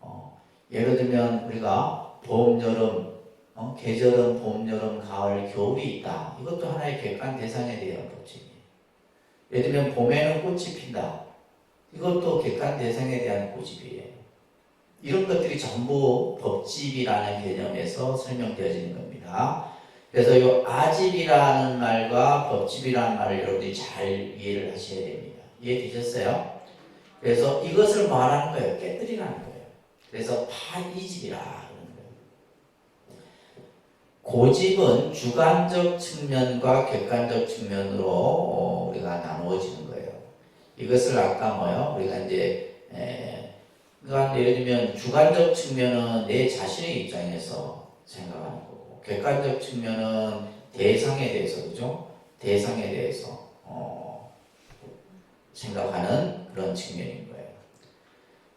거예요. 예를 들면 우리가 봄, 여름, 계절은 봄, 여름, 가을, 겨울이 있다. 이것도 하나의 객관 대상에 대한 법칙이에요. 예를 들면 봄에는 꽃이 핀다. 이것도 객관 대상에 대한 고집이에요. 이런 것들이 전부 법집이라는 개념에서 설명되어지는 겁니다. 그래서 이 아집이라는 말과 법집이라는 말을 여러분들이 잘 이해를 하셔야 됩니다. 이해되셨어요? 그래서 이것을 말하는 거예요. 깨뜨리라는 거예요. 그래서 파이집이라 그러는 거예요. 고집은 주관적 측면과 객관적 측면으로 우리가 나누어지는 거예요. 이것을 아까 뭐요? 우리가 이제 그러니까 예를 들면 주관적 측면은 내 자신의 입장에서 생각하는 거고 객관적 측면은 대상에 대해서, 그죠? 대상에 대해서 생각하는 그런 측면인 거예요.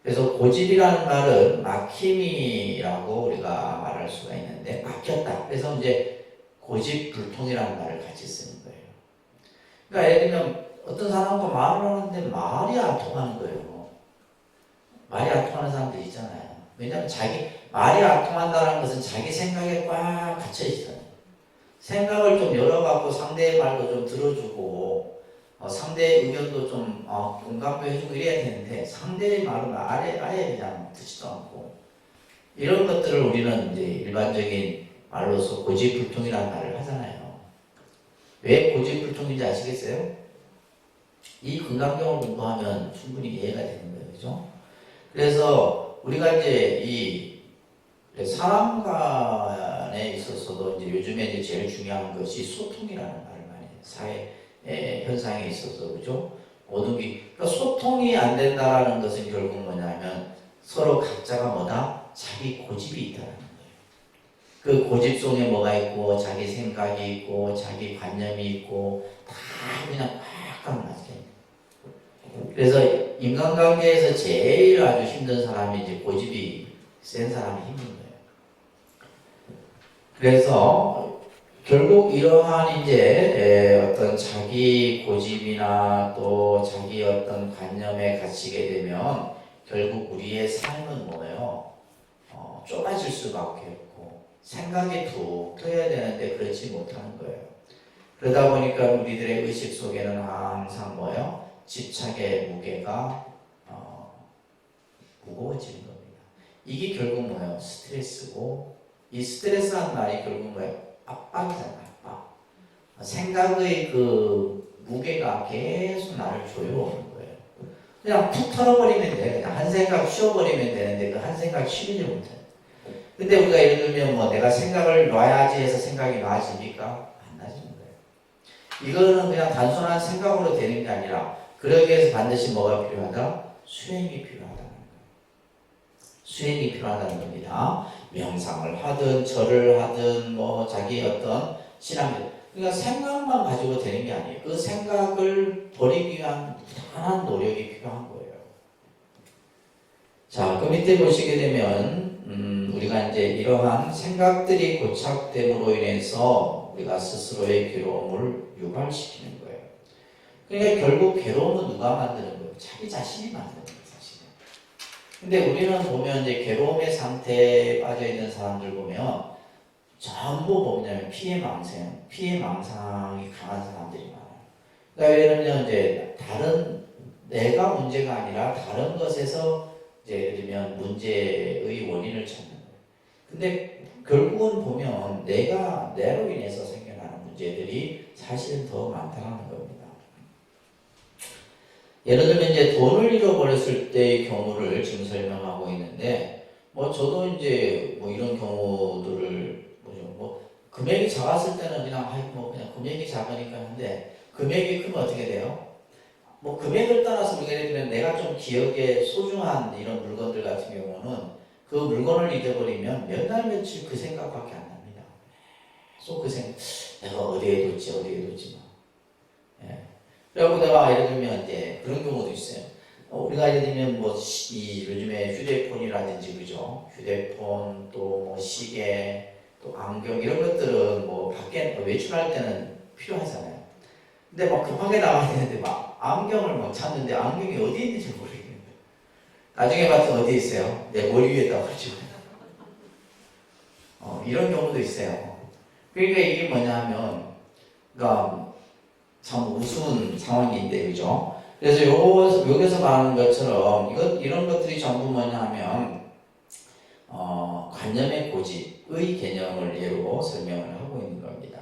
그래서 고집이라는 말은 막힘이라고 우리가 말할 수가 있는데, 막혔다. 그래서 이제 고집불통이라는 말을 같이 쓰는 거예요. 그러니까 예를 들면 어떤 사람과 말을 하는데 말이 안 통하는 거예요. 말이 안 통하는 사람들 있잖아요. 왜냐하면 자기 말이 안 통한다는 것은 자기 생각에 꽉 갇혀 있잖아요. 생각을 좀 열어갖고 상대의 말도 좀 들어주고 상대의 의견도 좀 공감도 해주고 이래야 되는데 상대의 말은 아예 그냥 듣지도 않고 이런 것들을 우리는 이제 일반적인 말로서 고집불통이라는 말을 하잖아요. 왜 고집불통인지 아시겠어요? 이 근간경을 공부하면 충분히 이해가 되는 거예요. 그죠? 그래서 우리가 이제 이 사람 간에 있어서도 이제 요즘에 이제 제일 중요한 것이 소통이라는 말을 많이 해요. 사회 현상에 있어서, 그죠? 모든 게, 그러니까 소통이 안 된다라는 것은 결국 뭐냐면 서로 각자가 뭐다? 자기 고집이 있다는 거예요. 그 고집 속에 뭐가 있고, 자기 생각이 있고, 자기 관념이 있고, 다 그냥 꽉꽉 맞게. 그래서 인간관계에서 제일 아주 힘든 사람이 이제 고집이 센 사람이 힘든 거예요. 그래서 결국 이러한 이제 어떤 자기 고집이나 또 자기 어떤 관념에 갇히게 되면 결국 우리의 삶은 뭐예요? 좁아질 수밖에 없고 생각이 툭 트여야 되는데 그렇지 못하는 거예요. 그러다 보니까 우리들의 의식 속에는 항상 뭐예요? 집착의 무게가 무거워지는 겁니다. 이게 결국 뭐예요? 스트레스고 이 스트레스라는 말이 결국 뭐예요? 압박이잖아요. 압박. 생각의 그 무게가 계속 나를 조여오는 거예요. 그냥 툭 털어버리면 돼. 그냥 한 생각 쉬어버리면 되는데 그 한 생각 쉬지 못해요. 근데 우리가 예를 들면 뭐 내가 생각을 놔야지 해서 생각이 놔집니까? 안 나지는 거예요. 이거는 그냥 단순한 생각으로 되는 게 아니라 그러기 위해서 반드시 뭐가 필요하다? 수행이 필요하다는 거예요. 수행이 필요하다는 겁니다. 명상을 하든 절을 하든 뭐 자기 어떤 신앙, 그러니까 생각만 가지고 되는 게 아니에요. 그 생각을 버리기 위한 무한한 노력이 필요한 거예요. 자, 그 밑에 보시게 되면 우리가 이제 이러한 생각들이 고착됨으로 인해서 우리가 스스로의 괴로움을 유발시키는 거예요. 그러니까 결국 괴로움은 누가 만드는 거예요? 자기 자신이 만드는 거예요, 사실은. 근데 우리는 보면 이제 괴로움의 상태에 빠져 있는 사람들 보면 전부 뭐냐면 피해 망상이 강한 사람들이 많아요. 그러니까 예를 들면 이제 다른 내가 문제가 아니라 다른 것에서 이제 예를 들면 문제의 원인을 찾는 거예요. 근데 결국은 보면 내로 인해서 생겨나는 문제들이 사실은 더 많다는 겁니다. 예를 들면 이제 돈을 잃어버렸을 때의 경우를 지금 설명하고 있는데, 뭐 저도 이제 뭐 이런 경우들을 뭐 금액이 작았을 때는 그냥 그냥 금액이 작으니까 하는데 금액이 크면 어떻게 돼요? 뭐 금액을 떠나서 우리가 예를 들면 내가 좀 기억에 소중한 이런 물건들 같은 경우는 그 물건을 잊어버리면 몇 날 며칠 그 생각밖에 안 납니다. 계속 그 생각, 내가 어디에 뒀지 뭐. 예. 그리고 내가 예를 들면 이제 그런 경우도 있어요. 우리가 예를 들면 뭐 요즘에 휴대폰이라든지 그죠? 휴대폰 또 뭐 시계 또 안경 이런 것들은 뭐 밖에 외출할 때는 필요하잖아요. 근데 막 급하게 나가야 되는데 막 안경을 막 찾는데 안경이 어디 있는지 모르겠는데 나중에 봤더니 어디 있어요? 내 머리 위에다 가지고 이런 경우도 있어요. 그러니까 이게 뭐냐 하면 그러니까 참 우스운 상황인데 그죠? 그래서 여기서 말하는 것처럼 이런 것들이 전부 뭐냐 하면 관념의 고집의 개념을 예로 설명을 하고 있는 겁니다.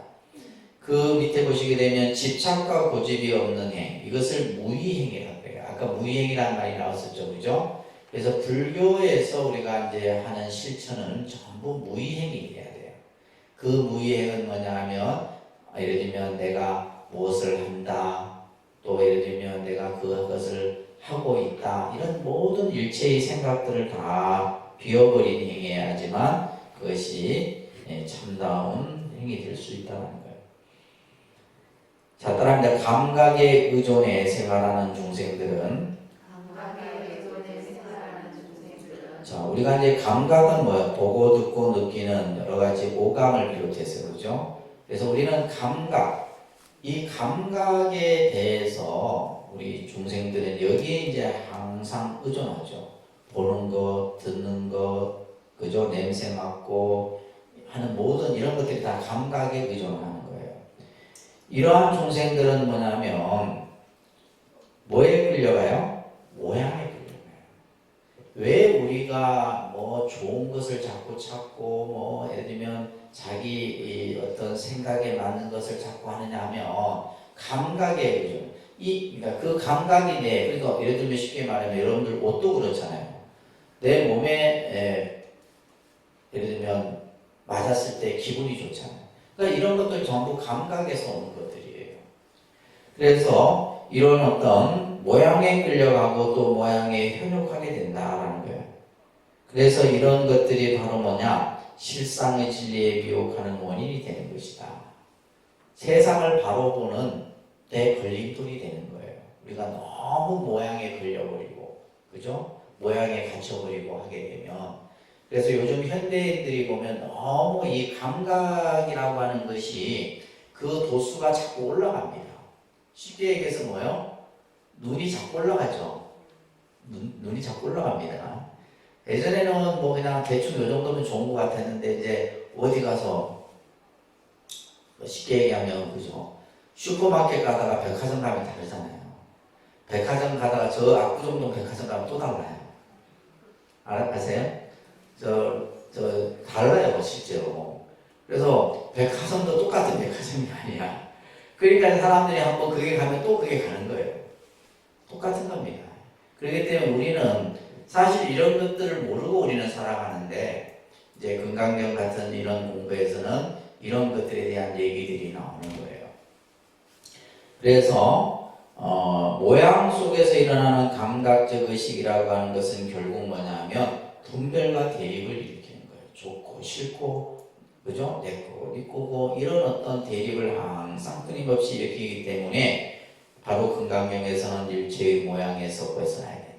그 밑에 보시게 되면 집착과 고집이 없는 행, 이것을 무의행이라고 해요. 아까 무의행이라는 말이 나왔었죠, 그죠? 그래서 불교에서 우리가 이제 하는 실천은 전부 무의행이 돼야 돼요. 그 무의행은 뭐냐 하면 예를 들면 내가 무엇을 한다, 또 예를 들면 내가 그것을 하고 있다, 이런 모든 일체의 생각들을 다 비워버린 행해야지만 그것이 참다운 행위 될 수 있다는 거예요. 자, 따라합니다. 감각에 의존해 생활하는 중생들은 자, 우리가 이제 감각은 뭐야? 보고 듣고 느끼는 여러 가지 오감을 비롯해서 그렇죠? 그래서 우리는 감각, 이 감각에 대해서 우리 중생들은 여기에 이제 항상 의존하죠. 보는 것, 듣는 것, 그죠? 냄새 맡고 하는 모든 이런 것들이 다 감각에 의존하는 거예요. 이러한 중생들은 뭐냐면 뭐에 끌려가요? 모양에 끌려가요. 왜 우리가 뭐 좋은 것을 자꾸 찾고 뭐 예를 들면 자기 어떤 생각에 맞는 것을 자꾸 하느냐 하면 감각에 의존. 그러니까 그 감각이 그러니까 예를 들면 쉽게 말하면 여러분들 옷도 그렇잖아요. 내 몸에 예를 들면 맞았을 때 기분이 좋잖아요. 그러니까 이런 것들 전부 감각에서 오는 것들이에요. 그래서 이런 어떤 모양에 끌려가고 또 모양에 현혹하게 된다라는 거예요. 그래서 이런 것들이 바로 뭐냐? 실상의 진리에 미혹하는 원인이 되는 것이다. 세상을 바로 보는 내 걸림돌이 되는 거예요. 우리가 너무 모양에 걸려버리고, 그죠? 모양에 갇혀버리고 하게 되면. 그래서 요즘 현대인들이 보면 너무 이 감각이라고 하는 것이 그 도수가 자꾸 올라갑니다. 쉽게 얘기해서 뭐예요? 눈이 자꾸 올라가죠. 눈이 자꾸 올라갑니다. 예전에는 뭐 그냥 대충 요 정도면 좋은 것 같았는데 이제 어디 가서 쉽게 얘기하면 그죠? 슈퍼마켓 가다가 백화점 가면 다르잖아요. 백화점 가다가 저 압구정동 백화점 가면 또 달라요. 아세요? 달라요, 실제로. 그래서 백화점도 똑같은 백화점이 아니야. 그러니까 사람들이 한번 그게 가면 또 그게 가는 거예요. 똑같은 겁니다. 그렇기 때문에 우리는 사실 이런 것들을 모르고 우리는 살아가는데, 이제 금강경 같은 이런 공부에서는 이런 것들에 대한 얘기들이 나오는 거예요. 그래서, 모양 속에서 일어나는 감각적 의식이라고 하는 것은 결국 뭐냐면, 분별과 대립을 일으키는 거예요. 좋고, 싫고, 그죠? 내 거고, 네 거고, 이런 어떤 대립을 항상 끊임없이 일으키기 때문에, 바로 금강경에서는 일체의 모양에서 벗어나야 된다.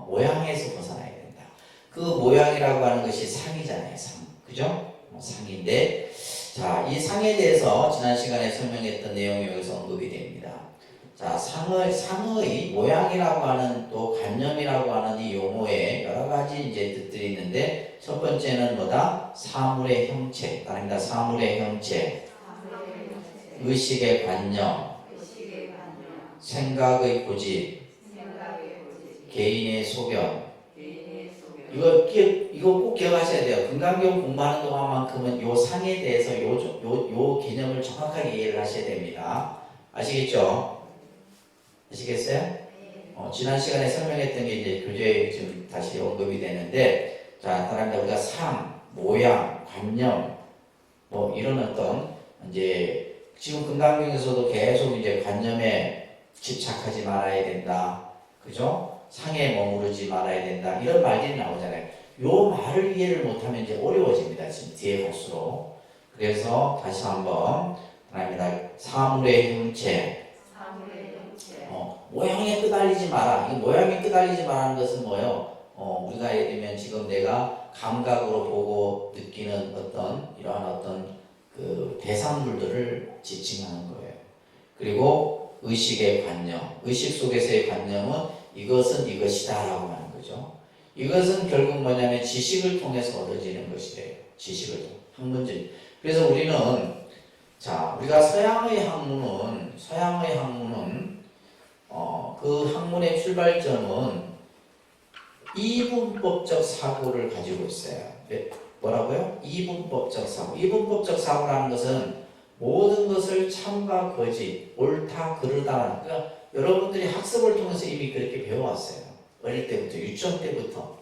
모양에서 벗어나야 된다. 그 모양이라고 하는 것이 상이잖아요, 상. 그죠? 상인데, 자, 이 상에 대해서 지난 시간에 설명했던 내용이 여기서 언급이 됩니다. 자, 상의 모양이라고 하는 또 관념이라고 하는 이 용어에 여러 가지 이제 뜻들이 있는데, 첫 번째는 뭐다? 사물의 형체. 따릅니다. 사물의 형체. 의식의 관념. 생각의 고집, 개인의 소견. 이거 꼭 기억하셔야 돼요. 금강경 공부하는 동안만큼은 요 상에 대해서 요 개념을 정확하게 이해를 하셔야 됩니다. 아시겠죠? 아시겠어요? 지난 시간에 설명했던 게 이제 교재에 지금 다시 언급이 되는데, 자, 따라합니다. 우리가 상, 모양, 관념, 뭐 이런 어떤 이제 지금 금강경에서도 계속 이제 관념에 집착하지 말아야 된다. 그죠? 상에 머무르지 말아야 된다. 이런 말들이 나오잖아요. 요 말을 이해를 못하면 이제 어려워집니다. 지금 뒤에 갈수록. 그래서 다시 한번 합니다. 사물의 형체. 모양에 끄달리지 마라. 이 모양에 끄달리지 말라는 것은 뭐예요? 우리가 예를 들면 지금 내가 감각으로 보고 느끼는 이러한 어떤 그 대상물들을 지칭하는 거예요. 그리고 의식의 관념, 의식 속에서의 관념은 이것은 이것이다 라고 하는 거죠. 이것은 결국 뭐냐면 지식을 통해서 얻어지는 것이래요. 지식을 통해 학문적. 그래서 우리는 우리가 서양의 학문은 그 학문의 출발점은 이분법적 사고를 가지고 있어요. 뭐라고요? 이분법적 사고. 이분법적 사고라는 것은 모든 것을 참과 거짓, 옳다, 그르다. 그러니까 여러분들이 학습을 통해서 이미 그렇게 배워왔어요. 어릴 때부터, 유치원 때부터.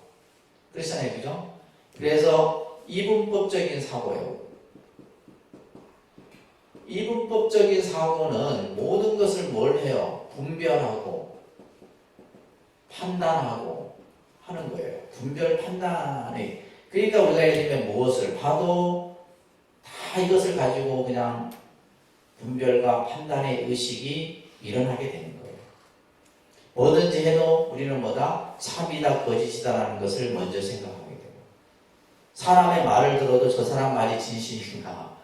그렇잖아요, 그죠? 그래서 이분법적인 사고예요. 이분법적인 사고는 모든 것을 뭘 해요? 분별하고, 판단하고 하는 거예요. 분별, 판단이. 그러니까 우리가 예를 들면 무엇을 봐도 다 이것을 가지고 그냥 분별과 판단의 의식이 일어나게 되는 거예요. 뭐든지 해도 우리는 뭐다? 참이다 거짓이다라는 것을 먼저 생각하게 되고, 사람의 말을 들어도 저 사람 말이 진실인가,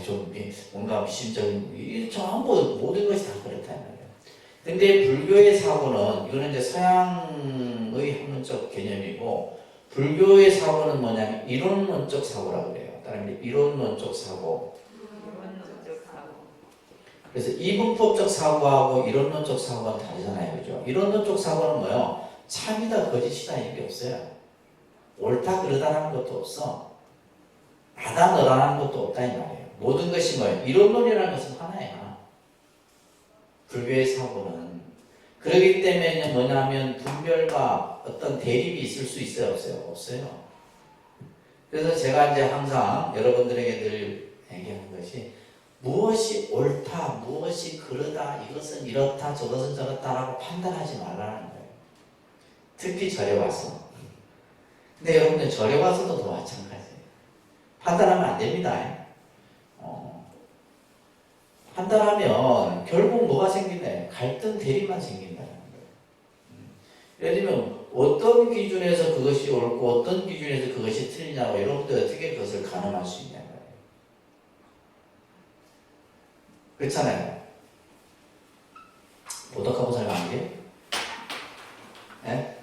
좀 뭔가 미심적인, 전부 모든 것이 다 그렇다는 거예요. 근데 불교의 사고는, 이거는 이제 서양의 학문적 개념이고, 불교의 사고는 뭐냐면 이론론적 사고라고 그래요. 따라서 이론론적 사고. 그래서 이분법적 사고하고 이론론적 사고가 다르잖아요. 그죠? 이론론적 사고는 뭐예요? 참이다 거짓이다 이런 게 없어요. 옳다 그르다라는 것도 없어. 나다 너라는 것도 없다 이 말이에요. 모든 것이 뭐예요? 이론론이라는 것은 하나야. 불교의 사고는. 그렇기 때문에 뭐냐면 분별과 어떤 대립이 있을 수 있어요? 없어요? 없어요. 그래서 제가 이제 항상 여러분들에게 늘 얘기하는 것이, 무엇이 옳다, 무엇이 그르다, 이것은 이렇다, 저것은 저렇다라고 판단하지 말라는 거예요. 특히 절에 와서. 근데 여러분들 절에 와서도 더 마찬가지예요. 판단하면 안 됩니다. 판단하면 결국 뭐가 생긴다? 갈등, 대립만 생긴다는 거예요. 예를 들면 어떤 기준에서 그것이 옳고 어떤 기준에서 그것이 틀리냐고, 여러분들 어떻게 그것을 가늠할 수 있냐. 그렇잖아요. 오덕하고 살만한 게? 네?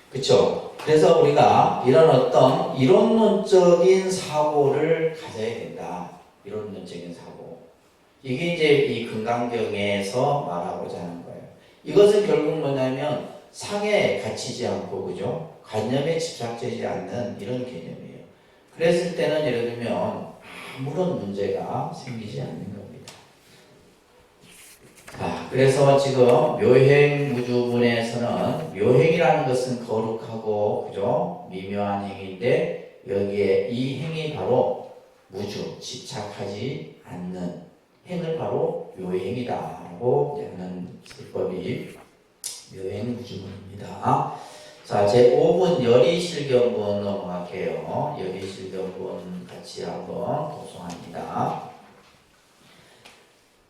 그쵸? 그래서 우리가 이런 어떤 이론론적인 사고를 가져야 된다. 이론론적인 사고. 이게 이제 이 금강경에서 말하고자 하는 거예요. 이것은 결국 뭐냐면 상에 갇히지 않고, 그죠? 관념에 집착되지 않는 이런 개념이에요. 그랬을 때는 예를 들면 아무런 문제가 생기지 않는 겁니다. 자, 그래서 지금 묘행무주문에서는 묘행이라는 것은 거룩하고, 그죠? 미묘한 행위인데, 여기에 이 행이 바로 무주, 집착하지 않는 행을 바로 묘행이다라고 하는 설법이 묘행무주문입니다. 자, 제 5분 열의실견본 넘어갈게요. 열의실견본 같이 한번 도송합니다.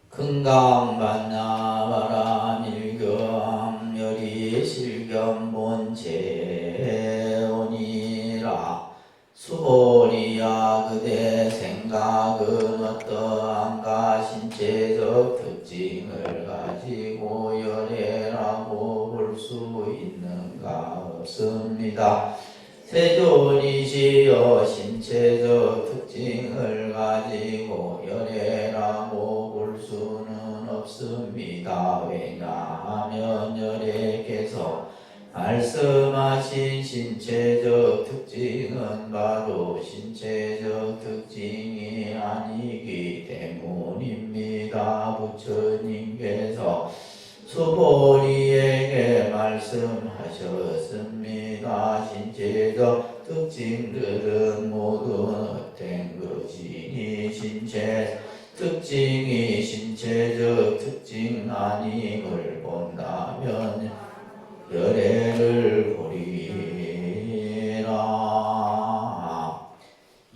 금강반야바람일경 열의실견본 제온이라. 수보리야 그대 생각은 어떠한가. 신체적 특징을 가지고 열애라고 볼 수 있는가. 없습니다. 세존이시여 신체적 특징을 가지고 열애라고 볼 수는 없습니다. 왜냐하면 열애께서 말씀하신 신체적 특징은 바로 신체적 특징이 아니기 때문입니다. 부처님께서 수보리에게 말씀하셨습니다. 신체적 특징들은 모두 헛된 것이니 신체 특징이 신체적 특징 아님을 본다면 열애를 보리라.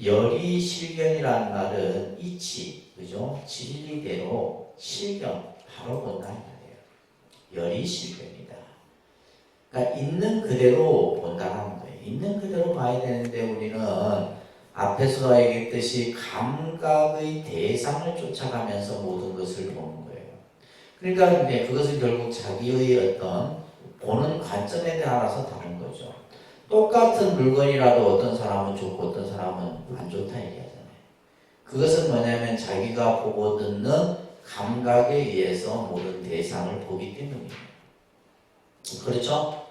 열의실견이라는 말은 이치, 그죠? 진리대로 실견, 바로 본다는 말이에요. 열의실견이다. 그러니까 있는 그대로 본다는 거예요. 있는 그대로 봐야 되는데 우리는 앞에서 얘기했듯이 감각의 대상을 쫓아가면서 모든 것을 보는 거예요. 그러니까 이제 그것은 결국 자기의 어떤 보는 관점에 따라서 다른 거죠. 똑같은 물건이라도 어떤 사람은 좋고 어떤 사람은 안 좋다 얘기하잖아요. 그것은 뭐냐면 자기가 보고 듣는 감각에 의해서 모든 대상을 보기 때문이에요. 그렇죠?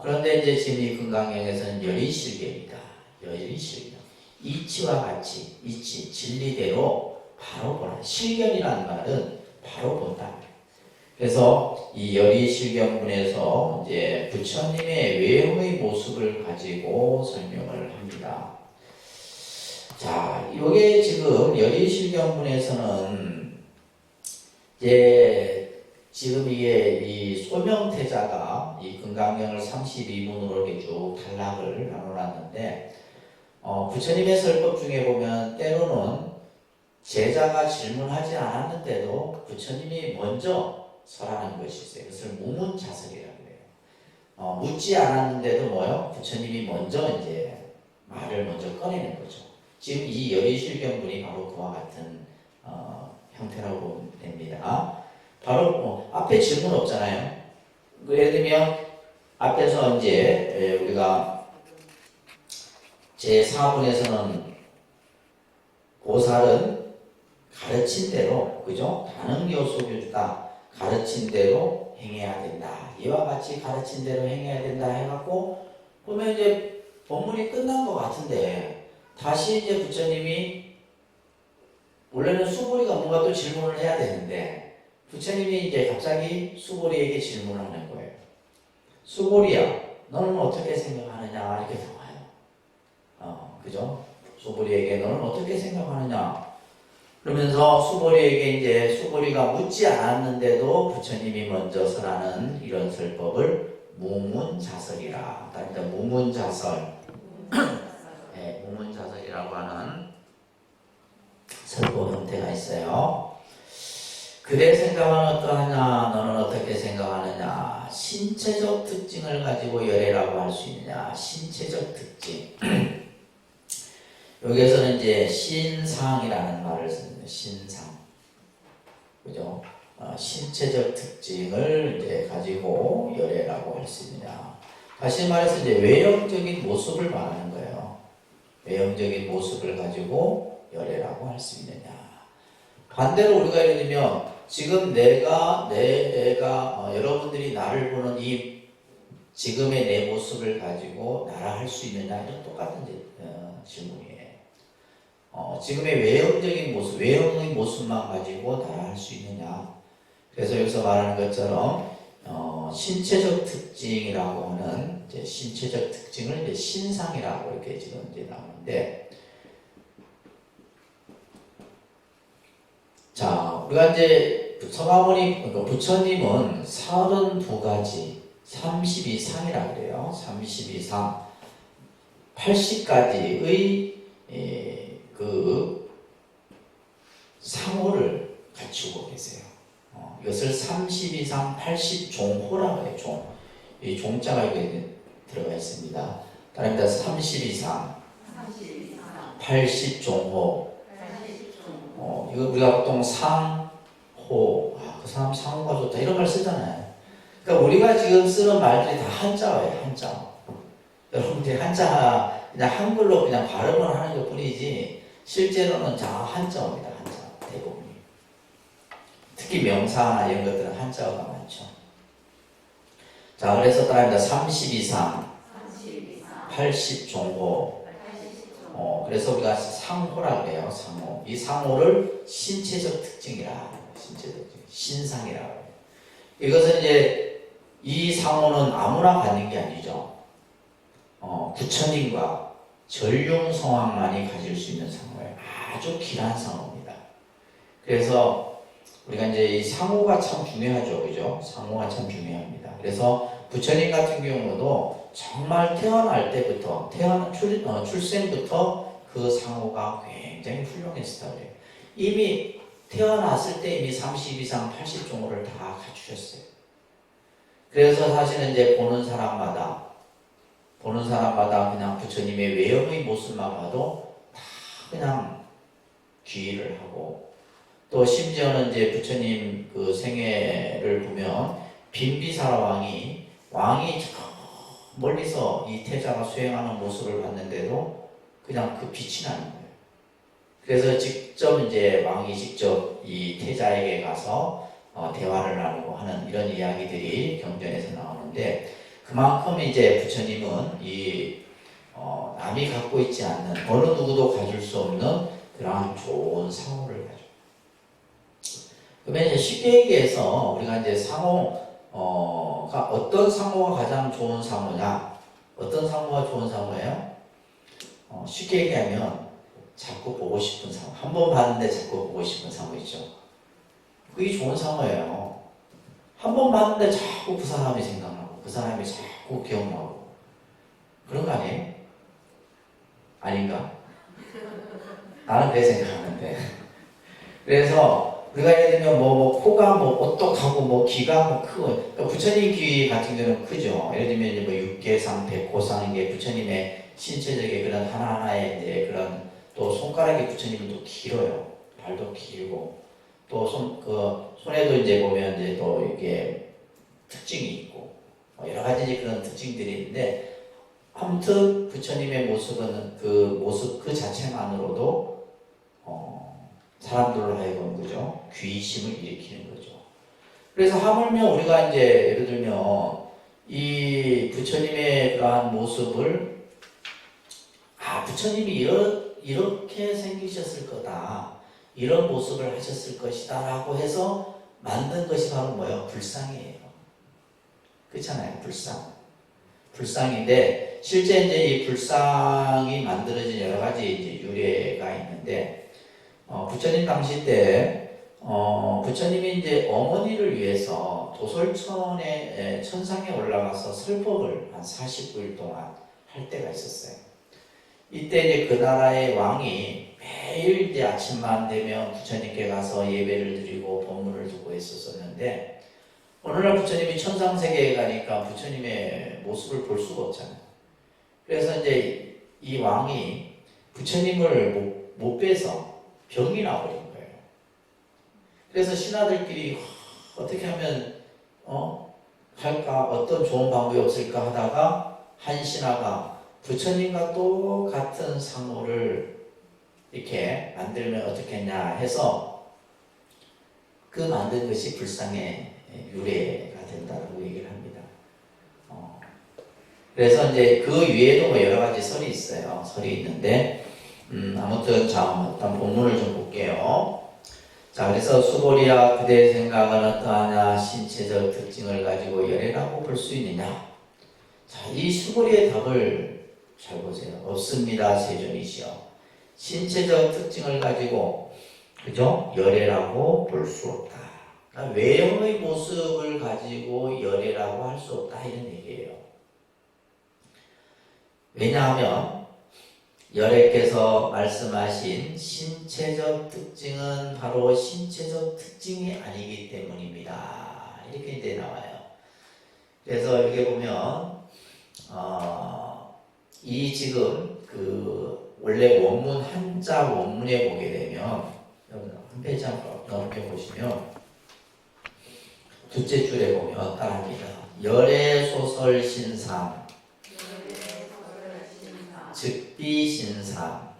그런데 이제 지금 이 금강경에서는 열의실견이다. 열의실견. 이치와 같이, 이치, 진리대로 바로 보라. 실견이라는 말은 바로 본다. 그래서 이 열의실견문에서 이제 부처님의 외형의 모습을 가지고 설명을 합니다. 자, 요게 지금 열의실견문에서는 이제 지금 이게 이 소명태자가 이 금강경을 32문으로 이렇게 쭉 단락을 나눠놨는데, 부처님의 설법 중에 보면 때로는 제자가 질문하지 않았는데도 부처님이 먼저 설하는 것이 있어요. 그것을 무문자설이라고 해요. 묻지 않았는데도 뭐요? 부처님이 먼저 이제 말을 먼저 꺼내는 거죠. 지금 이 열의실경분이 바로 그와 같은 형태라고 보면 됩니다. 바로 앞에 질문 없잖아요. 예를 들면 앞에서 이제 우리가 제4분에서는 보살은 가르친 대로, 그죠? 다능요소교주다. 가르친 대로 행해야 된다. 이와 같이 가르친 대로 행해야 된다 해갖고 보면 이제 본문이 끝난 것 같은데 다시 이제 부처님이 원래는 수보리가 뭔가 또 질문을 해야 되는데 부처님이 이제 갑자기 수보리에게 질문을 하는 거예요. 수보리야, 너는 어떻게 생각하느냐? 이렇게 나와요. 그죠? 수보리에게 너는 어떻게 생각하느냐? 그러면서 수보리에게 이제 수보리가 묻지 않았는데도 부처님이 먼저 설하는 이런 설법을 무문자설이라. 일단 무문자설, 네, 무문자설이라고 하는 설법 형태가 있어요. 그대 생각은 어떠하냐? 너는 어떻게 생각하느냐? 신체적 특징을 가지고 열애라고 할 수 있느냐? 신체적 특징. 여기에서는 이제 신상이라는 말을 씁니다. 신상. 그죠? 신체적 특징을 이제 가지고 열애라고 할 수 있느냐. 다시 말해서 이제 외형적인 모습을 말하는 거예요. 외형적인 모습을 가지고 열애라고 할 수 있느냐. 반대로 우리가 예를 들면 지금 내가 여러분들이 나를 보는 이 지금의 내 모습을 가지고 나라 할 수 있느냐, 이런 똑같은 질문이에요. 지금의 외형적인 모습, 외형의 모습만 가지고 나라 할 수 있느냐. 그래서 여기서 말하는 것처럼 신체적 특징이라고 하는 이제 신체적 특징을 이제 신상이라고 이렇게 지금 이제 나오는데, 자, 우리가 이제 서가모니, 부처님은 32가지 32상이라고 그래요. 32상 80가지의 그 상호를 갖추고 계세요. 이것을 32상 80종호라고 해요. 종. 이 종자가 여기 들어가 있습니다. 따릅니다. 32상 80종호. 이거 우리가 보통 상호, 그 사람 상호가 좋다 이런 말 쓰잖아요. 그러니까 우리가 지금 쓰는 말들이 다 한자어예요. 한자. 여러분들이 한자 그냥 한글로 그냥 발음을 하는 것 뿐이지 실제로는 다 한자어입니다. 한자 대부분이. 특히 명사나 이런 것들은 한자어가 많죠. 자, 그래서 따라합니다. 32상 80종호. 그래서 우리가 상호라고 해요. 상호. 이 상호를 신체적 특징이라, 신체적 특징, 신상이라고 해요. 이것은 이제 이 상호는 아무나 갖는 게 아니죠. 부처님과 전륜성왕만이 가질 수 있는 상호예요. 아주 귀한 상호입니다. 그래서 우리가 이제 이 상호가 참 중요하죠, 그죠? 상호가 참 중요합니다. 그래서 부처님 같은 경우도 정말 태어날 때부터, 출생부터 그 상호가 굉장히 훌륭했었다고 해요. 이미 태어났을 때 이미 32상 80종호를 다 갖추셨어요. 그래서 사실은 이제 보는 사람마다 그냥 부처님의 외형의 모습만 봐도 다 그냥 귀의를 하고, 또 심지어는 이제 부처님 그 생애를 보면 빈비사라 왕이 저 멀리서 이 태자가 수행하는 모습을 봤는데도 그냥 그 빛이 나는 거예요. 그래서 왕이 직접 이 태자에게 가서 대화를 나누고 하는 이런 이야기들이 경전에서 나오는데, 그만큼 이제 부처님은 남이 갖고 있지 않는, 어느 누구도 가질 수 없는 그러한 좋은 상호를 가지고. 그러면 이제 쉽게 얘기해서 우리가 이제 상호가 어떤 상호가 가장 좋은 상호냐? 어떤 상호가 좋은 상호예요? 쉽게 얘기하면 자꾸 보고 싶은 상호. 한 번 봤는데 자꾸 보고 싶은 상호 있죠. 그게 좋은 상호예요. 한 번 봤는데 자꾸 그 사람이 생각나고 그 사람이 자꾸 기억나고 그런 거 아니에요? 아닌가? 나는 그렇게 생각하는데. 그래서 우리가 예를 들면 코가 오똑하고 귀가 크고 그러니까 부처님 귀 같은 경우는 크죠. 예를 들면 이제 육계상, 백호상 이게 부처님의 신체적인 그런 하나하나의 이제 그런 또 손가락이 부처님은 또 길어요. 발도 길고 또 손에도 이제 보면 이제 또 이게 특징이 있고 여러 가지 이제 그런 특징들이 있는데 아무튼 부처님의 모습은 그 모습 그 자체만으로도 사람들로 하여금 그죠? 귀심을 일으키는 거죠. 그래서 하물며 우리가 이제 예를 들면 이 부처님의 그러한 모습을 부처님이 이렇게 생기셨을 거다. 이런 모습을 하셨을 것이다 라고 해서 만든 것이 바로 뭐예요? 불상이에요. 그렇잖아요. 불상인데 실제 이제 이 불상이 만들어진 여러 가지 이제 유래가 있는데 부처님 당시 때 부처님이 이제 어머니를 위해서 도솔천에 천상에 올라가서 설법을 한 49일 동안 할 때가 있었어요. 이때 이제 그 나라의 왕이 매일 이제 아침만 되면 부처님께 가서 예배를 드리고 법문을 듣고 했었었는데 오늘날 부처님이 천상세계에 가니까 부처님의 모습을 볼 수가 없잖아요. 그래서 이제 이 왕이 부처님을 못 뵈서 병이 나버린 거예요. 그래서 신하들끼리 어떻게 하면 할까 어떤 좋은 방법이 없을까 하다가 한 신하가 부처님과 똑같은 상호를 이렇게 만들면 어떻겠냐 해서 그 만든 것이 불상의 유래가 된다고 얘기를 합니다. 그래서 이제 그 위에도 여러 가지 설이 있어요. 설이 있는데 아무튼 자 일단 본문을 좀 볼게요. 자 그래서 수고리야 그대의 생각은 어떠하냐 신체적 특징을 가지고 열애라고 볼 수 있느냐. 자 이 수고리의 답을 잘 보세요. 없습니다. 세존이시여. 신체적 특징을 가지고 그죠? 열애라고 볼 수 없다. 그러니까 외형의 모습을 가지고 열애라고 할 수 없다 이런 얘기예요. 왜냐하면 열애께서 말씀하신 신체적 특징은 바로 신체적 특징이 아니기 때문입니다. 이렇게 이제 나와요. 그래서 여기 보면 이 지금 그 원래 원문 한자 원문에 보게 되면 한 페이지 넘겨 보시면 둘째 줄에 보면 따라합니다. 열애소설 신상 즉비신상.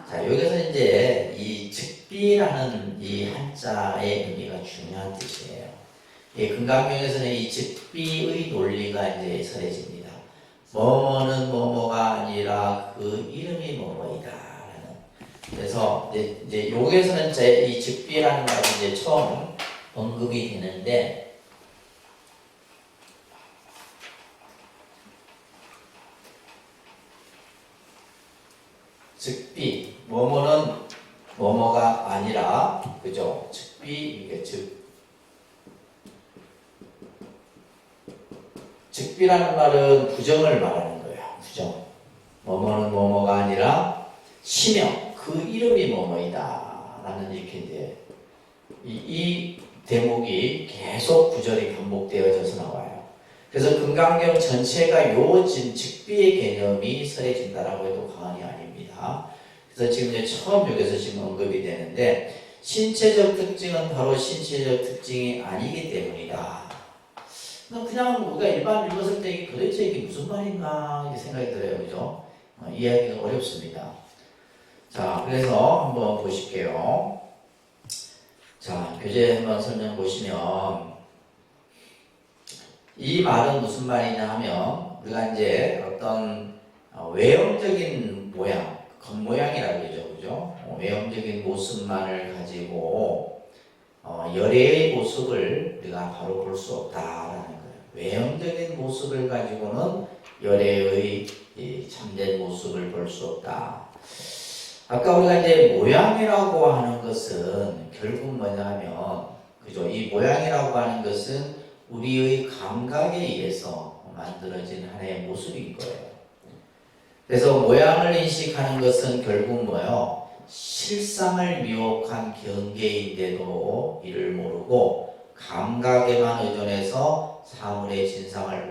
자 여기서 이제 이 즉비라는 이 한자의 의미가 중요한 뜻이에요. 이 금강경에서는 이 즉비의 논리가 이제 설해집니다. 뭐뭐는 뭐뭐가 아니라 그 이름이 뭐뭐이다라는. 그래서 이제 여기서는 이 즉비라는 말이 이제 처음 언급이 되는데. 즉비 뭐뭐는 뭐뭐가 아니라 그죠? 즉비 이게 즉비라는 말은 부정을 말하는 거예요. 부정. 뭐뭐는 뭐뭐가 아니라 시명 그 이름이 뭐뭐이다 라는 이렇게 이제 이 대목이 계속 구절이 반복되어져서 나와요. 그래서 금강경 전체가 요 즉비의 개념이 설해진다라고 해도 과언이 아닙니다. 그래서 지금 이제 처음 여기서 지금 언급이 되는데 신체적 특징은 바로 신체적 특징이 아니기 때문이다. 그냥 우리가 일반 읽었을 때 이게 도대체 이게 무슨 말인가 이렇게 생각이 들어요. 그죠? 이해하기가 어렵습니다. 자, 그래서 한번 보실게요. 자, 교재 한번 설명 보시면 이 말은 무슨 말이냐 하면 우리가 이제 어떤 외형적인 모양, 겉모양이라고 그러죠. 그죠? 외형적인 모습만을 가지고 열애의 모습을 우리가 바로 볼 수 없다라는 거예요. 외형적인 모습을 가지고는 열애의 참된 모습을 볼 수 없다. 아까 우리가 이제 모양이라고 하는 것은 결국 뭐냐면 그죠? 이 모양이라고 하는 것은 우리의 감각에 의해서 만들어진 하나의 모습인 거예요. 그래서 모양을 인식하는 것은 결국 뭐예요? 실상을 미혹한 경계인데도 이를 모르고 감각에만 의존해서 사물의 진상을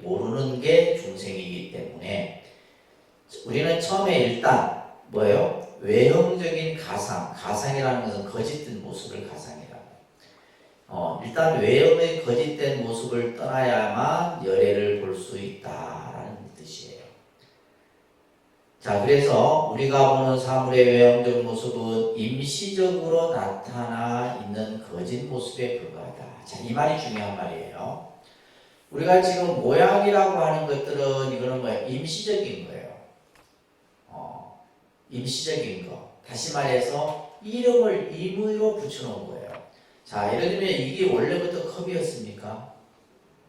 모르는 게 중생이기 때문에 우리는 처음에 일단 뭐예요? 외형적인 가상이라는 것은 거짓된 모습을 가상이라고. 일단 외형의 거짓된 모습을 떠나야만 열애를 볼 수 있다라는 뜻이에요. 자, 그래서 우리가 보는 사물의 외형적 모습은 임시적으로 나타나 있는 거짓 모습에 불과하다. 자, 이 말이 중요한 말이에요. 우리가 지금 모양이라고 하는 것들은 이거는 뭐예요? 임시적인 거예요. 임시적인 거. 다시 말해서 이름을 임의로 붙여놓은 거예요. 자, 예를 들면 이게 원래부터 컵이었습니까?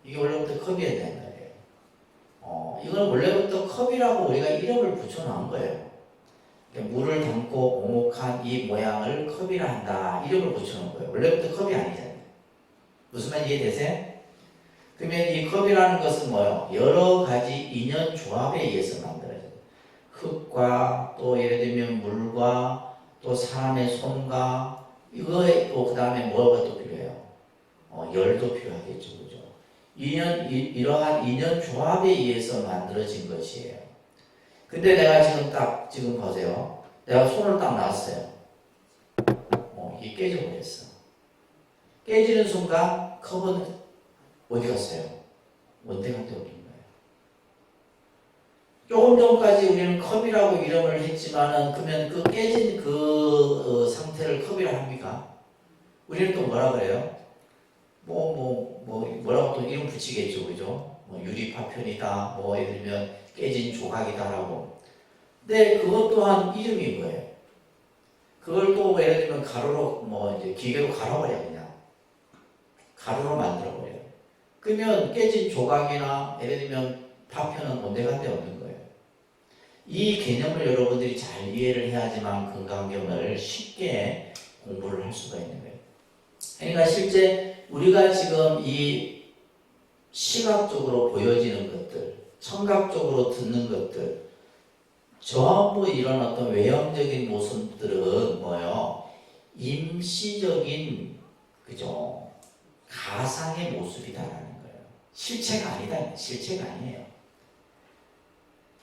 이게 원래부터 컵이었단 말이에요. 이건 원래부터 컵이라고 우리가 이름을 붙여놓은 거예요. 물을 담고 오목한 이 모양을 컵이라 한다. 이름을 붙여놓은 거예요. 원래부터 컵이 아니잖아요. 무슨 말 이해되세요? 그러면 이 컵이라는 것은 뭐예요? 여러 가지 인연 조합에 의해서 만들어져요. 흙과 또 예를 들면 물과 또 사람의 손과 이거에 또 그 다음에 뭐가 또 필요해요? 열도 필요하겠죠, 그죠? 이러한 인연 조합에 의해서 만들어진 것이에요. 근데 내가 지금 보세요. 내가 손을 딱 놨어요. 이게 깨져버렸어. 깨지는 순간 컵은 어디 갔어요? 원대한테 어디 있는 거예요? 조금 전까지 우리는 컵이라고 이름을 했지만은 그러면 그 깨진 그 상태를 컵이라 합니까? 우리는 또 뭐라 그래요? 뭐라고 또 이름 붙이겠죠, 그죠? 유리 파편이다, 예를 들면 깨진 조각이다라고. 근데 그것 또한 이름인 거예요. 그걸 또 예를 들면 가루로 이제 기계로 갈아버려 그냥 가루로 만들어버려. 그러면 깨진 조각이나 예를 들면 파편은 온데간데 없는 거예요. 이 개념을 여러분들이 잘 이해를 해야지만 금강경을 쉽게 공부를 할 수가 있는 거예요. 그러니까 실제 우리가 지금 이 시각적으로 보여지는 것들, 청각적으로 듣는 것들, 전부 이런 어떤 외형적인 모습들은 뭐예요? 임시적인, 그죠? 가상의 모습이다라는 거예요. 실체가 아니다. 실체가 아니에요.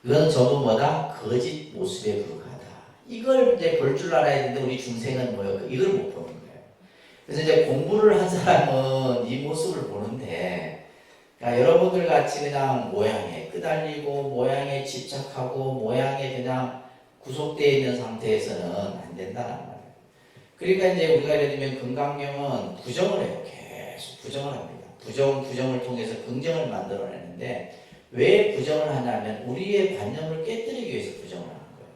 이건 전부 뭐다? 거짓 모습에 불과하다. 이걸 이제 볼 줄 알아야 되는데 우리 중생은 뭐예요? 이걸 못 보는 거예요. 그래서 이제 공부를 한 사람은 이 모습을 보는데, 그러니까 여러분들 같이 그냥 모양에 끄달리고 모양에 집착하고 모양에 그냥 구속되어 있는 상태에서는 안 된다는 말이에요. 그러니까 이제 우리가 예를 들면 금강경은 부정을 해요. 계속 부정을 합니다. 부정을 통해서 긍정을 만들어내는데 왜 부정을 하냐면 우리의 관념을 깨뜨리기 위해서 부정을 하는 거예요.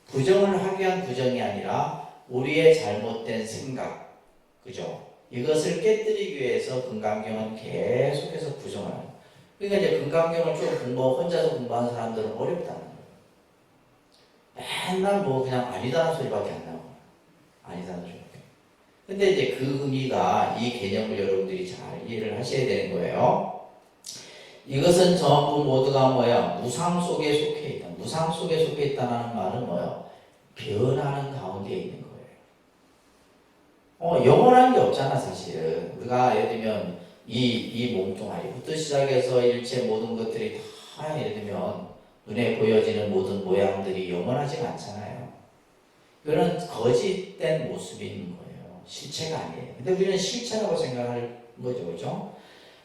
부정을 하기 위한 부정이 아니라 우리의 잘못된 생각, 그죠? 이것을 깨뜨리기 위해서 금강경은 계속해서 부정을 해요. 그러니까 이제 금강경을 좀 혼자서 공부하는 사람들은 어렵다는 거예요. 맨날 그냥 아니다는 소리밖에 안 나와요. 아니다는 소리. 근데 이제 그 의미가 이 개념을 여러분들이 잘 이해를 하셔야 되는 거예요. 이것은 전부 모두가 무상 속에 속해 있다. 무상 속에 속해 있다는 말은 변하는 가운데 있는 거예요. 영원한 게 없잖아, 사실은. 우리가 예를 들면 이 몸뚱아리부터 시작해서 일체 모든 것들이 다 예를 들면 눈에 보여지는 모든 모양들이 영원하지가 않잖아요. 이거는 거짓된 모습인 거예요. 실체가 아니에요. 근데 우리는 실체라고 생각할 거죠, 그죠?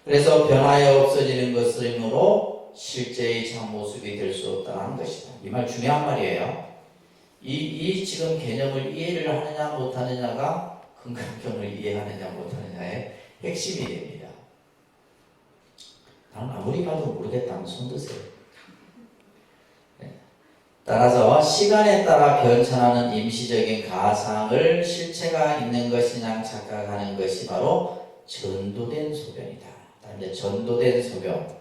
그래서 변하여 없어지는 것이므로 실제의 참모습이 될 수 없다는 것이다. 이 말 중요한 말이에요. 이 지금 개념을 이해를 하느냐 못하느냐가 금강경을 이해하느냐 못하느냐의 핵심이 됩니다. 나는 아무리 봐도 모르겠다면 손 드세요. 따라서 시간에 따라 변천하는 임시적인 가상을 실체가 있는 것이냐 착각하는 것이 바로 전도된 소변이다. 다음에 전도된 소변.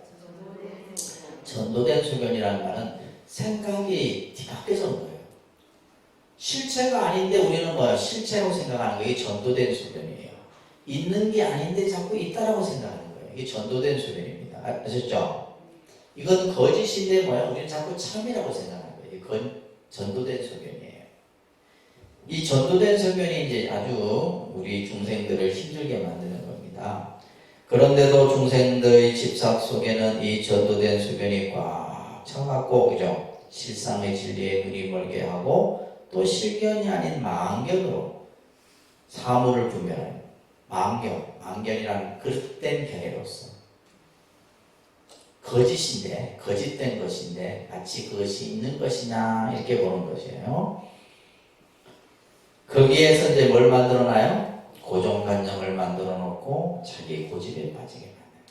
전도된 소변이라는 말은 생각이 뒤바뀌어서 온 거예요. 실체가 아닌데 우리는 실체로 생각하는 게 전도된 소변이에요. 있는 게 아닌데 자꾸 있다라고 생각하는 거예요. 이게 전도된 소변입니다. 아셨죠? 이건 거짓인데 뭐야? 우리는 자꾸 참이라고 생각하는 거예요. 이건 전도된 소변이에요. 이 전도된 소변이 이제 아주 우리 중생들을 힘들게 만드는 겁니다. 그런데도 중생들의 집착 속에는 이 전도된 소변이 꽉 차갖고, 그죠? 실상의 진리에 눈이 멀게 하고 또 실견이 아닌 망견으로 사물을 분별하는 망견이라는 그릇된 견해로서 거짓인데, 거짓된 것인데 마치 그것이 있는 것이냐 이렇게 보는 것이에요. 거기에서 이제 뭘 만들어놔요? 고정관념을 만들어 놓고 자기 고집에 빠지게 만드는.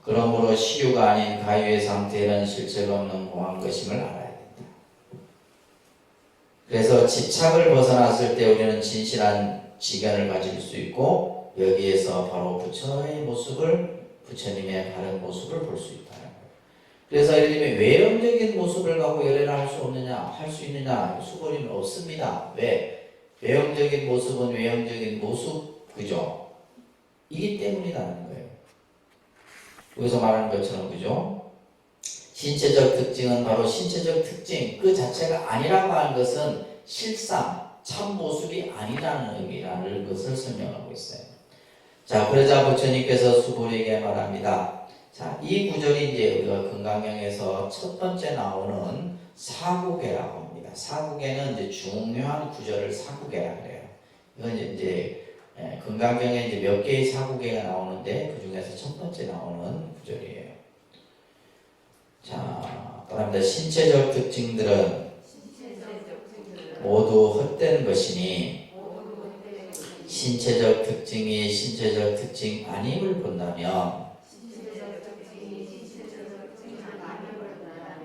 그러므로 시유가 아닌 가유의 상태에는 실체가 없는 공한 것임을 알아야 된다. 그래서 집착을 벗어났을 때 우리는 진실한 지견을 가질 수 있고 여기에서 바로 부처의 모습을, 부처님의 바른 모습을 볼 수 있다는 거예요. 그래서 예를 들면 외형적인 모습을 갖고 열애를 할 수 없느냐, 할 수 있느냐, 수고리는 없습니다. 왜? 외형적인 모습은 외형적인 모습, 그죠? 이기 때문이라는 거예요. 여기서 말하는 것처럼, 그죠? 신체적 특징은 바로 신체적 특징 그 자체가 아니라고 하는 것은 실상, 참 모습이 아니라는 의미라는 것을 설명하고 있어요. 자, 그러자 부처님께서 수보리에게 말합니다. 자, 이 구절이 이제 우리가 금강경에서 첫 번째 나오는 사구계라고 합니다. 사구계는 이제 중요한 구절을 사구계라 그래요. 이건 이제 금강경에 이제 몇 개의 사구계가 나오는데 그 중에서 첫 번째 나오는 구절이에요. 자, 그다음에 신체적 특징들은 모두 헛된 것이니 신체적 특징이 신체적 특징 아님을 본다면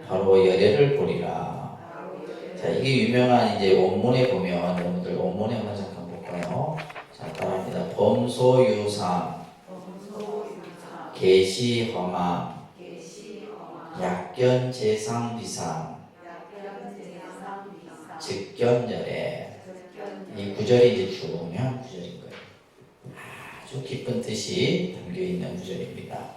바로 열애를 보리라. 자, 이게 유명한 이제 원문에 보면 여러분들 원문에 한번 잠깐 볼까요? 자, 따라합니다. 범소유상, 계시허망, 약견재상비상, 즉견열애. 이 구절이 이제 중요한 구절인 거예요. 아주 깊은 뜻이 담겨 있는 구절입니다.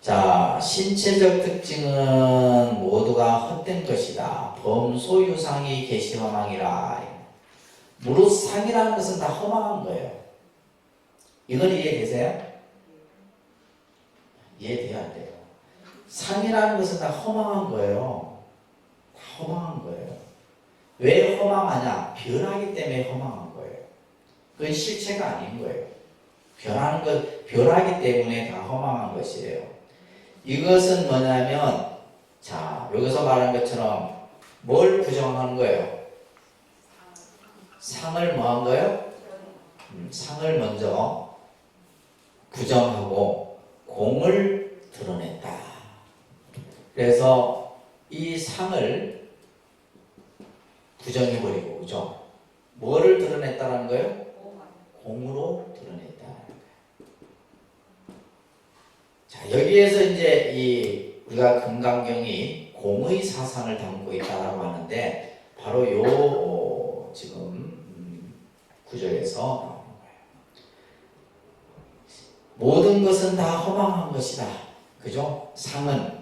자, 신체적 특징은 모두가 헛된 것이다. 범소유상이 계시허망이라. 무릇 상이라는 것은 다 허망한 거예요. 이건 이해되세요? 이해돼야 안 돼요. 상이라는 것은 다 허망한 거예요. 다 허망한 거예요. 왜 허망하냐? 변하기 때문에 허망한 거예요. 그건 실체가 아닌 거예요. 변하는 것, 변하기 때문에 다 허망한 것이에요. 이것은 뭐냐면, 자, 여기서 말한 것처럼 뭘 부정하는 거예요? 상을 뭐 한 거예요? 상을 먼저 부정하고 공을 드러냈다. 그래서 이 상을 부정해버리고, 그죠? 뭐를 드러냈다는 거예요? 공으로 드러냈다. 자, 여기에서 이제 우리가 금강경이 공의 사상을 담고 있다라고 하는데, 바로 요, 지금, 구절에서 나오는 거예요. 모든 것은 다 허망한 것이다. 그죠? 상은,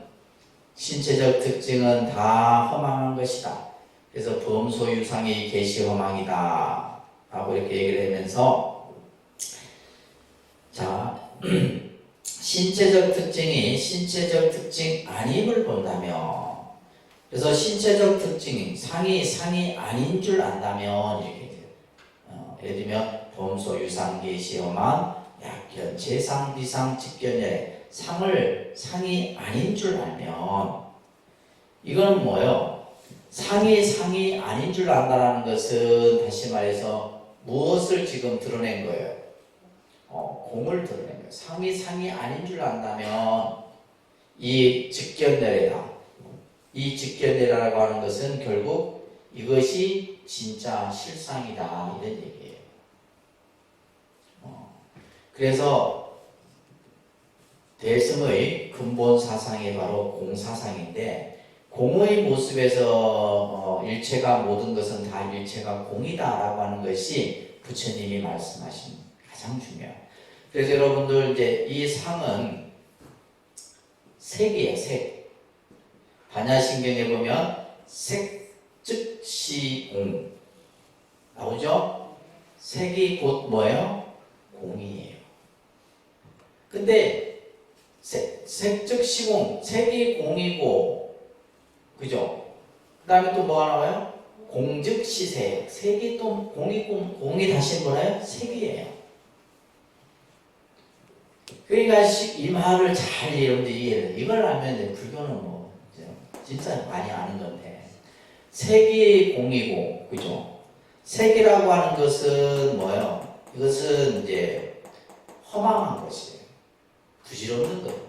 신체적 특징은 다 허망한 것이다. 그래서 범소유상이 계시허망이다 라고 이렇게 얘기를 하면서, 자, 신체적 특징이 신체적 특징 아님을 본다면, 그래서 신체적 특징이 상이 아닌 줄 안다면 이렇게 돼요. 예를 들면 범소유상 계시허망 약견 재상 비상 직견열애, 상이 아닌 줄 알면, 이건 뭐예요? 상이 아닌 줄 안다는 것은 다시 말해서 무엇을 지금 드러낸 거예요? 공을 드러낸 거예요. 상이 아닌 줄 안다면 이 직견열애다. 이 직견열애라고 하는 것은 결국 이것이 진짜 실상이다, 이런 얘기예요. 그래서 대승의 근본 사상이 바로 공사상인데, 공의 모습에서 일체가 모든 것은 다 일체가 공이다라고 하는 것이 부처님이 말씀하신 가장 중요한. 그래서 여러분들 이제 이 상은 색이에요. 색. 반야신경에 보면 색 즉시 공 나오죠? 색이 곧 뭐예요? 공이에요. 근데 색 즉시 공, 색이 공이고, 그죠? 그 다음에 또 뭐가 나와요? 공즉시 색. 색이 또 공이 다시 뭐예요? 색이에요. 그러니까 이 말을 잘 여러분들 이해를. 이걸 알면 이제 불교는 뭐 진짜 많이 아는 건데, 색이 공이고, 그죠? 색이라고 하는 것은 뭐예요? 이것은 이제 허망한 것이에요. 부질없는 거예요.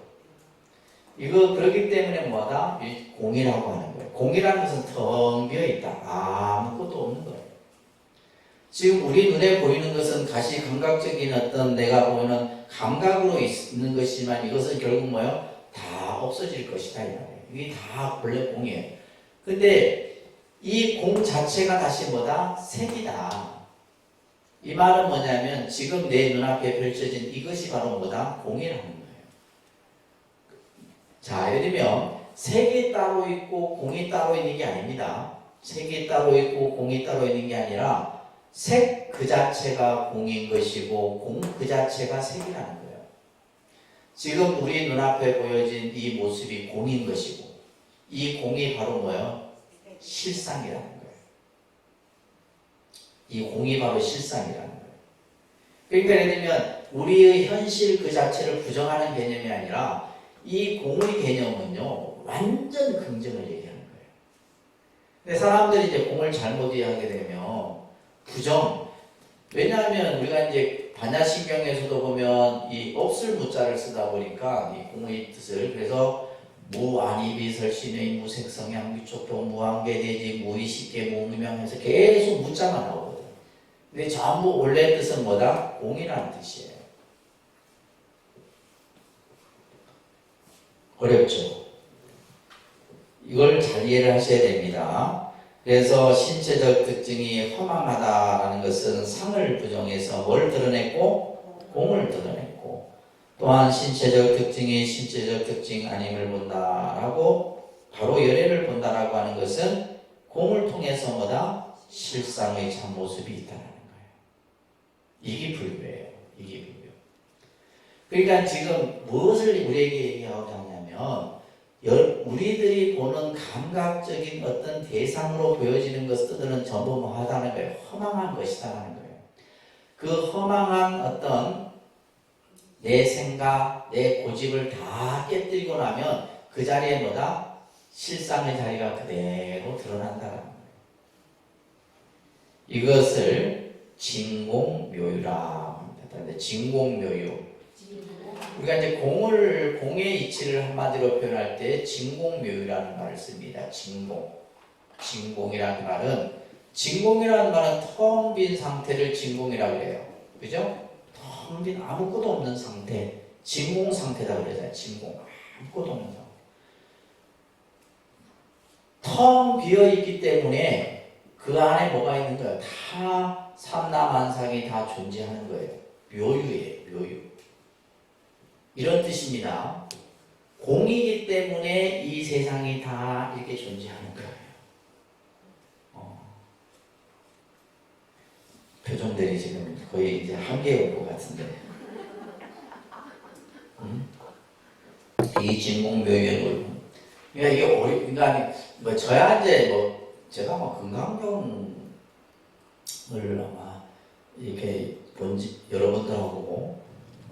이거 그렇기 때문에 뭐다? 공이라고 하는 거예요. 공이라는 것은 텅 비어 있다. 아무것도 없는 거예요. 지금 우리 눈에 보이는 것은 가시감각적인 어떤 내가 보이는 감각으로 있는 것이지만 이것은 결국 뭐예요? 다 없어질 것이다 이 말이에요. 이게 다 본래 공이에요. 근데 이 공 자체가 다시 뭐다? 색이다. 이 말은 뭐냐면 지금 내 눈앞에 펼쳐진 이것이 바로 뭐다? 공이라는 거예요. 자, 예를 들면 색이 따로 있고 공이 따로 있는 게 아닙니다. 색이 따로 있고 공이 따로 있는 게 아니라 색 그 자체가 공인 것이고 공 그 자체가 색이라는 거예요. 지금 우리 눈앞에 보여진 이 모습이 공인 것이고 이 공이 바로 뭐예요? 실상이라는 거예요. 이 공이 바로 실상이라는 거예요. 그러니까 예를 들면 우리의 현실 그 자체를 부정하는 개념이 아니라 이 공의 개념은요 완전 긍정을 얘기하는 거예요. 근데 사람들이 이제 공을 잘못 이해하게 되면 부정. 왜냐하면 우리가 이제 반야신경에서도 보면 이 없을 무자를 쓰다 보니까 이 공의 뜻을 그래서 무안이비설신의 무색성향 유초통 무한계대지 무의식계 무무명해서 계속 무자가 나오거든. 근데 전부 원래 뜻은 뭐다? 공이라는 뜻이에요. 어렵죠? 이걸 잘 이해를 하셔야 됩니다. 그래서 신체적 특징이 허망하다라는 것은 상을 부정해서 뭘 드러냈고? 공을 드러냈고, 또한 신체적 특징이 신체적 특징 아님을 본다라고 바로 열애를 본다라고 하는 것은 공을 통해서 뭐다? 실상의 참모습이 있다는 거예요. 이게 불교예요. 이게 불교. 그러니까 지금 무엇을 우리에게 얘기하고자 하냐면 우리들이 보는 감각적인 어떤 대상으로 보여지는 것들은 전부 뭐 하다는 거예요. 허망한 것이다라는 거예요. 그 허망한 어떤 내 생각, 내 고집을 다 깨뜨리고 나면 그 자리에 뭐다? 실상의 자리가 그대로 드러난다는 거예요. 이것을 진공묘유라 합니다. 진공묘유. 우리가 이제 공의 이치를 한마디로 표현할 때 진공묘유라는 말을 씁니다. 진공이라는 말은 텅 빈 상태를 진공이라고 그래요. 그죠? 텅 빈 아무것도 없는 상태, 진공 상태다 그러잖아요. 진공. 아무것도 없는 상태. 텅 비어 있기 때문에 그 안에 뭐가 있는 거예요? 다 삼라만상이 다 존재하는 거예요. 묘유예요. 묘유. 이런 뜻입니다. 공이기 때문에 이 세상이 다 이렇게 존재하는 거예요. 표정들이 지금 거의 이제 한계에 올 것 같은데. 이 진공묘유는 그러니까 이게 그러니까 뭐 저야 이제 뭐 제가 뭐 건강경을 아마 이렇게 본지 여러분들하고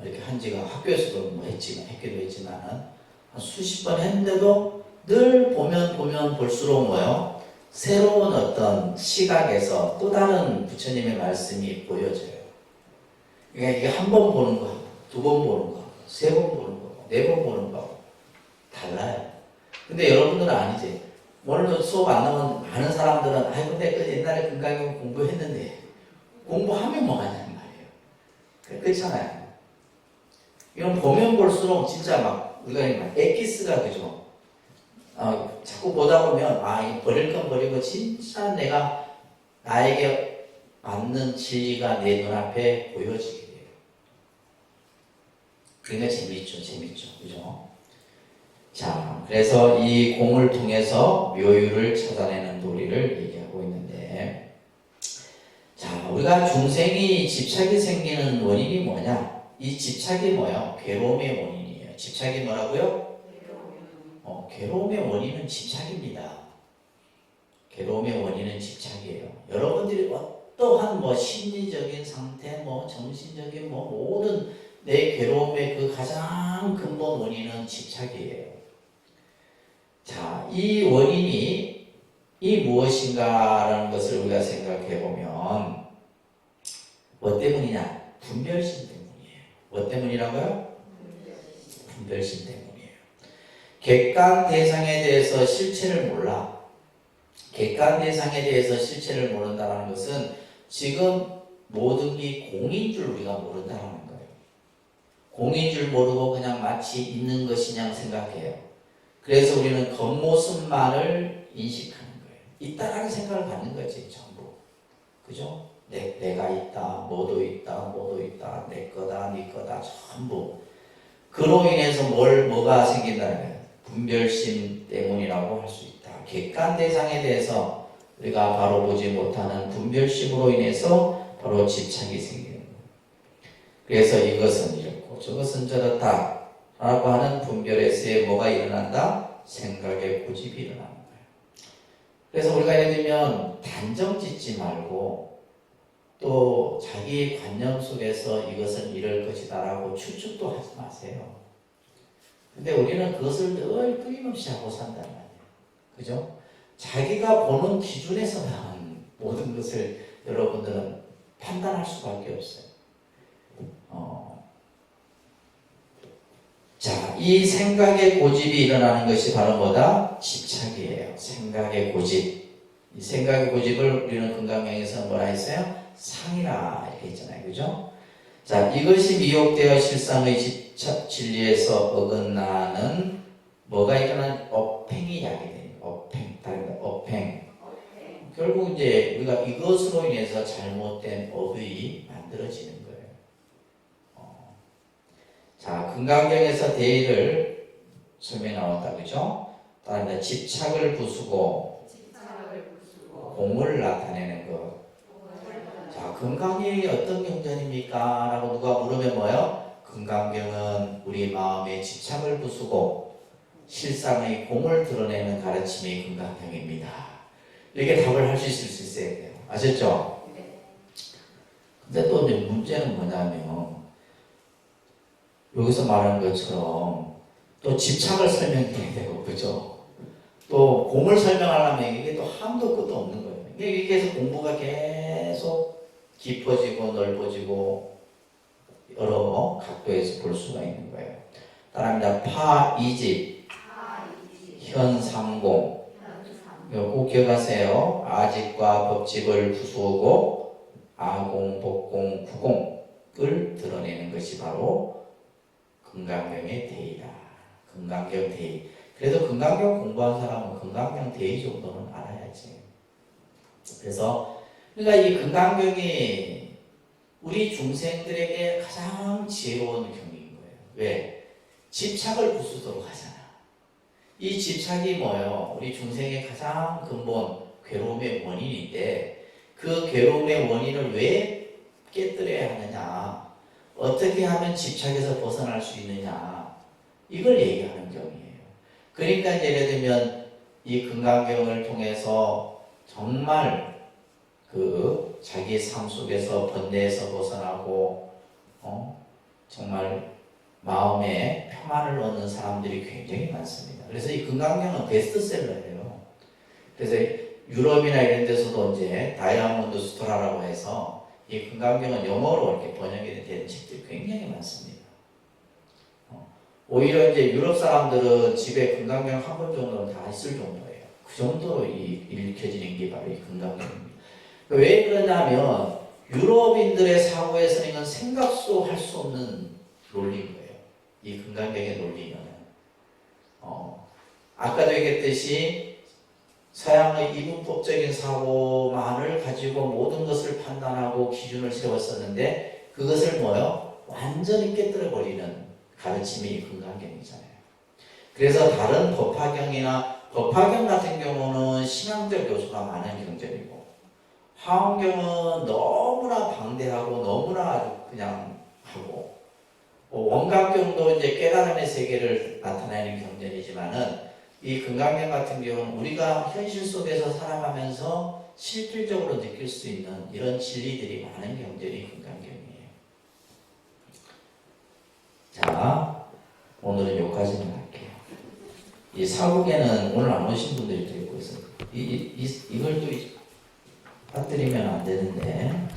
이렇게 한지가 학교에서도 뭐 했기도 했지만은 한 수십 번 했는데도 늘 보면 볼수록 뭐요? 새로운 어떤 시각에서 또 다른 부처님의 말씀이 보여져요. 그러니까 이게 한 번 보는 거, 두 번 보는 거, 세 번 보는 거, 네 번 보는 거 달라요. 근데 여러분들은 아니지. 오늘도 수업 안 나오는 많은 사람들은 근데 그 옛날에 건강경 공부했는데 공부하면 뭐 하냐는 말이에요. 그렇잖아요. 이런 보면 볼수록 진짜 막 우리가 막 엑기스가 그죠? 자꾸 보다 보면 이거 버릴 건 버리고 진짜 내가 나에게 맞는 진리가 내 눈앞에 보여지게 돼요. 그러니까 재밌죠. 그죠? 자, 그래서 이 공을 통해서 묘유를 찾아내는 도리를 얘기하고 있는데, 자, 우리가 중생이 집착이 생기는 원인이 뭐냐? 이 집착이 뭐예요? 괴로움의 원인이에요. 집착이 뭐라고요? 괴로움의 원인은 집착입니다. 괴로움의 원인은 집착이에요. 여러분들이 어떠한 심리적인 상태, 정신적인 모든 내 괴로움의 그 가장 근본 원인은 집착이에요. 자, 이 원인이 무엇인가라는 것을 우리가 생각해 보면 뭐 때문이냐? 분별심 때문이에요. 뭐 때문이라고요? 분별심 때문이에요. 객관 대상에 대해서 실체를 몰라. 객관 대상에 대해서 실체를 모른다는 것은 지금 모든 게 공인 줄 우리가 모른다는 거예요. 공인 줄 모르고 그냥 마치 있는 것이냐 생각해요. 그래서 우리는 겉모습만을 인식하는 거예요. 있다라는 생각을 갖는 거지, 전부. 그죠? 내가 있다, 뭐도 있다, 내 거다, 네 거다, 전부. 그로 인해서 뭐가 생긴다는 거예요. 분별심 때문이라고 할 수 있다. 객관 대상에 대해서 우리가 바로 보지 못하는 분별심으로 인해서 바로 집착이 생기는 거예요. 그래서 이것은 이렇고 저것은 저렇다 라고 하는 분별에서의 뭐가 일어난다? 생각의 고집이 일어나는 거예요. 그래서 우리가 예를 들면 단정 짓지 말고 또 자기 관념 속에서 이것은 이럴 것이다 라고 추측도 하지 마세요. 근데 우리는 그것을 늘 끊임없이 하고 산단 말이에요. 그죠? 자기가 보는 기준에서만 모든 것을 여러분들은 판단할 수밖에 없어요. 자, 이 생각의 고집이 일어나는 것이 바로 뭐다? 집착이에요. 생각의 고집. 이 생각의 고집을 우리는 금강경에서 뭐라 했어요? 상이라 이렇게 했잖아요. 그죠? 자, 이것이 미혹되어 실상의 집착 진리에서 어긋나는 뭐가 일어나는 업행이 야기 돼요. 업행. 결국 이제 우리가 이것으로 인해서 잘못된 업이 만들어지는 거예요. 자, 금강경에서 대의를 설명이 나왔다. 그죠? 다음에 집착을 부수고 공을 나타내는 것. 자, 금강경이 어떤 경전입니까? 라고 누가 물으면 뭐예요? 금강경은 우리 마음의 집착을 부수고 실상의 공을 드러내는 가르침이 금강경입니다. 이렇게 답을 할 수 있어야 돼요. 아셨죠? 근데 또 이제 문제는 뭐냐면 여기서 말하는 것처럼 또 집착을 설명해야 되고, 그죠? 또 공을 설명하려면 이게 또 한도 끝도 없는 거예요. 이게 해서 공부가 계속 깊어지고 넓어지고 여러 각도에서 볼 수가 있는 거예요. 따라합니다. 파이집, 현삼공. 꼭 기억하세요. 아집과 법집을 부수고 아공, 법공, 구공을 드러내는 것이 바로 금강경의 대의다. 금강경 대의. 그래도 금강경 공부한 사람은 금강경 대의 정도는 알아야지. 그래서 그러니까 이 금강경이 우리 중생들에게 가장 지혜로운 경인 거예요. 왜? 집착을 부수도록 하잖아. 이 집착이 뭐예요? 우리 중생의 가장 근본 괴로움의 원인인데 그 괴로움의 원인을 왜 깨뜨려야 하느냐? 어떻게 하면 집착에서 벗어날 수 있느냐? 이걸 얘기하는 경이에요. 그러니까 예를 들면 이 금강경을 통해서 정말 그 자기 삶 속에서 번뇌에서 벗어나고 정말 마음에 평안을 얻는 사람들이 굉장히 많습니다. 그래서 이 금강경은 베스트셀러예요. 그래서 유럽이나 이런 데서도 이제 다이아몬드 스토라라고 해서 이 금강경은 영어로 이렇게 번역이 된 책들이 굉장히 많습니다. 오히려 이제 유럽 사람들은 집에 금강경 한 권 정도는 다 있을 정도예요. 그 정도로 읽혀지는 게 바로 이 금강경입니다. 왜 그러냐면 유럽인들의 사고에서는 이건 생각도 할 수 없는 논리인 거예요. 이 금강경의 논리는 아까도 얘기했듯이 서양의 이분법적인 사고만을 가지고 모든 것을 판단하고 기준을 세웠었는데 그것을 뭐요? 완전히 깨뜨려버리는 가르침이 근간경이잖아요. 그래서 다른 법화경 같은 경우는 신앙적 요소가 많은 경전이고 화엄경은 너무나 방대하고 너무나 아주 그냥 하고 원각경도 이제 깨달음의 세계를 나타내는 경전이지만은 이 금강경 같은 경우는 우리가 현실 속에서 살아가면서 실질적으로 느낄 수 있는 이런 진리들이 많은 경전이 금강경이에요. 자, 오늘은 여기까지만 할게요. 이 사국에는 오늘 안 오신 분들이 또 있고 있어요. 이걸 또 빠뜨리면 안 되는데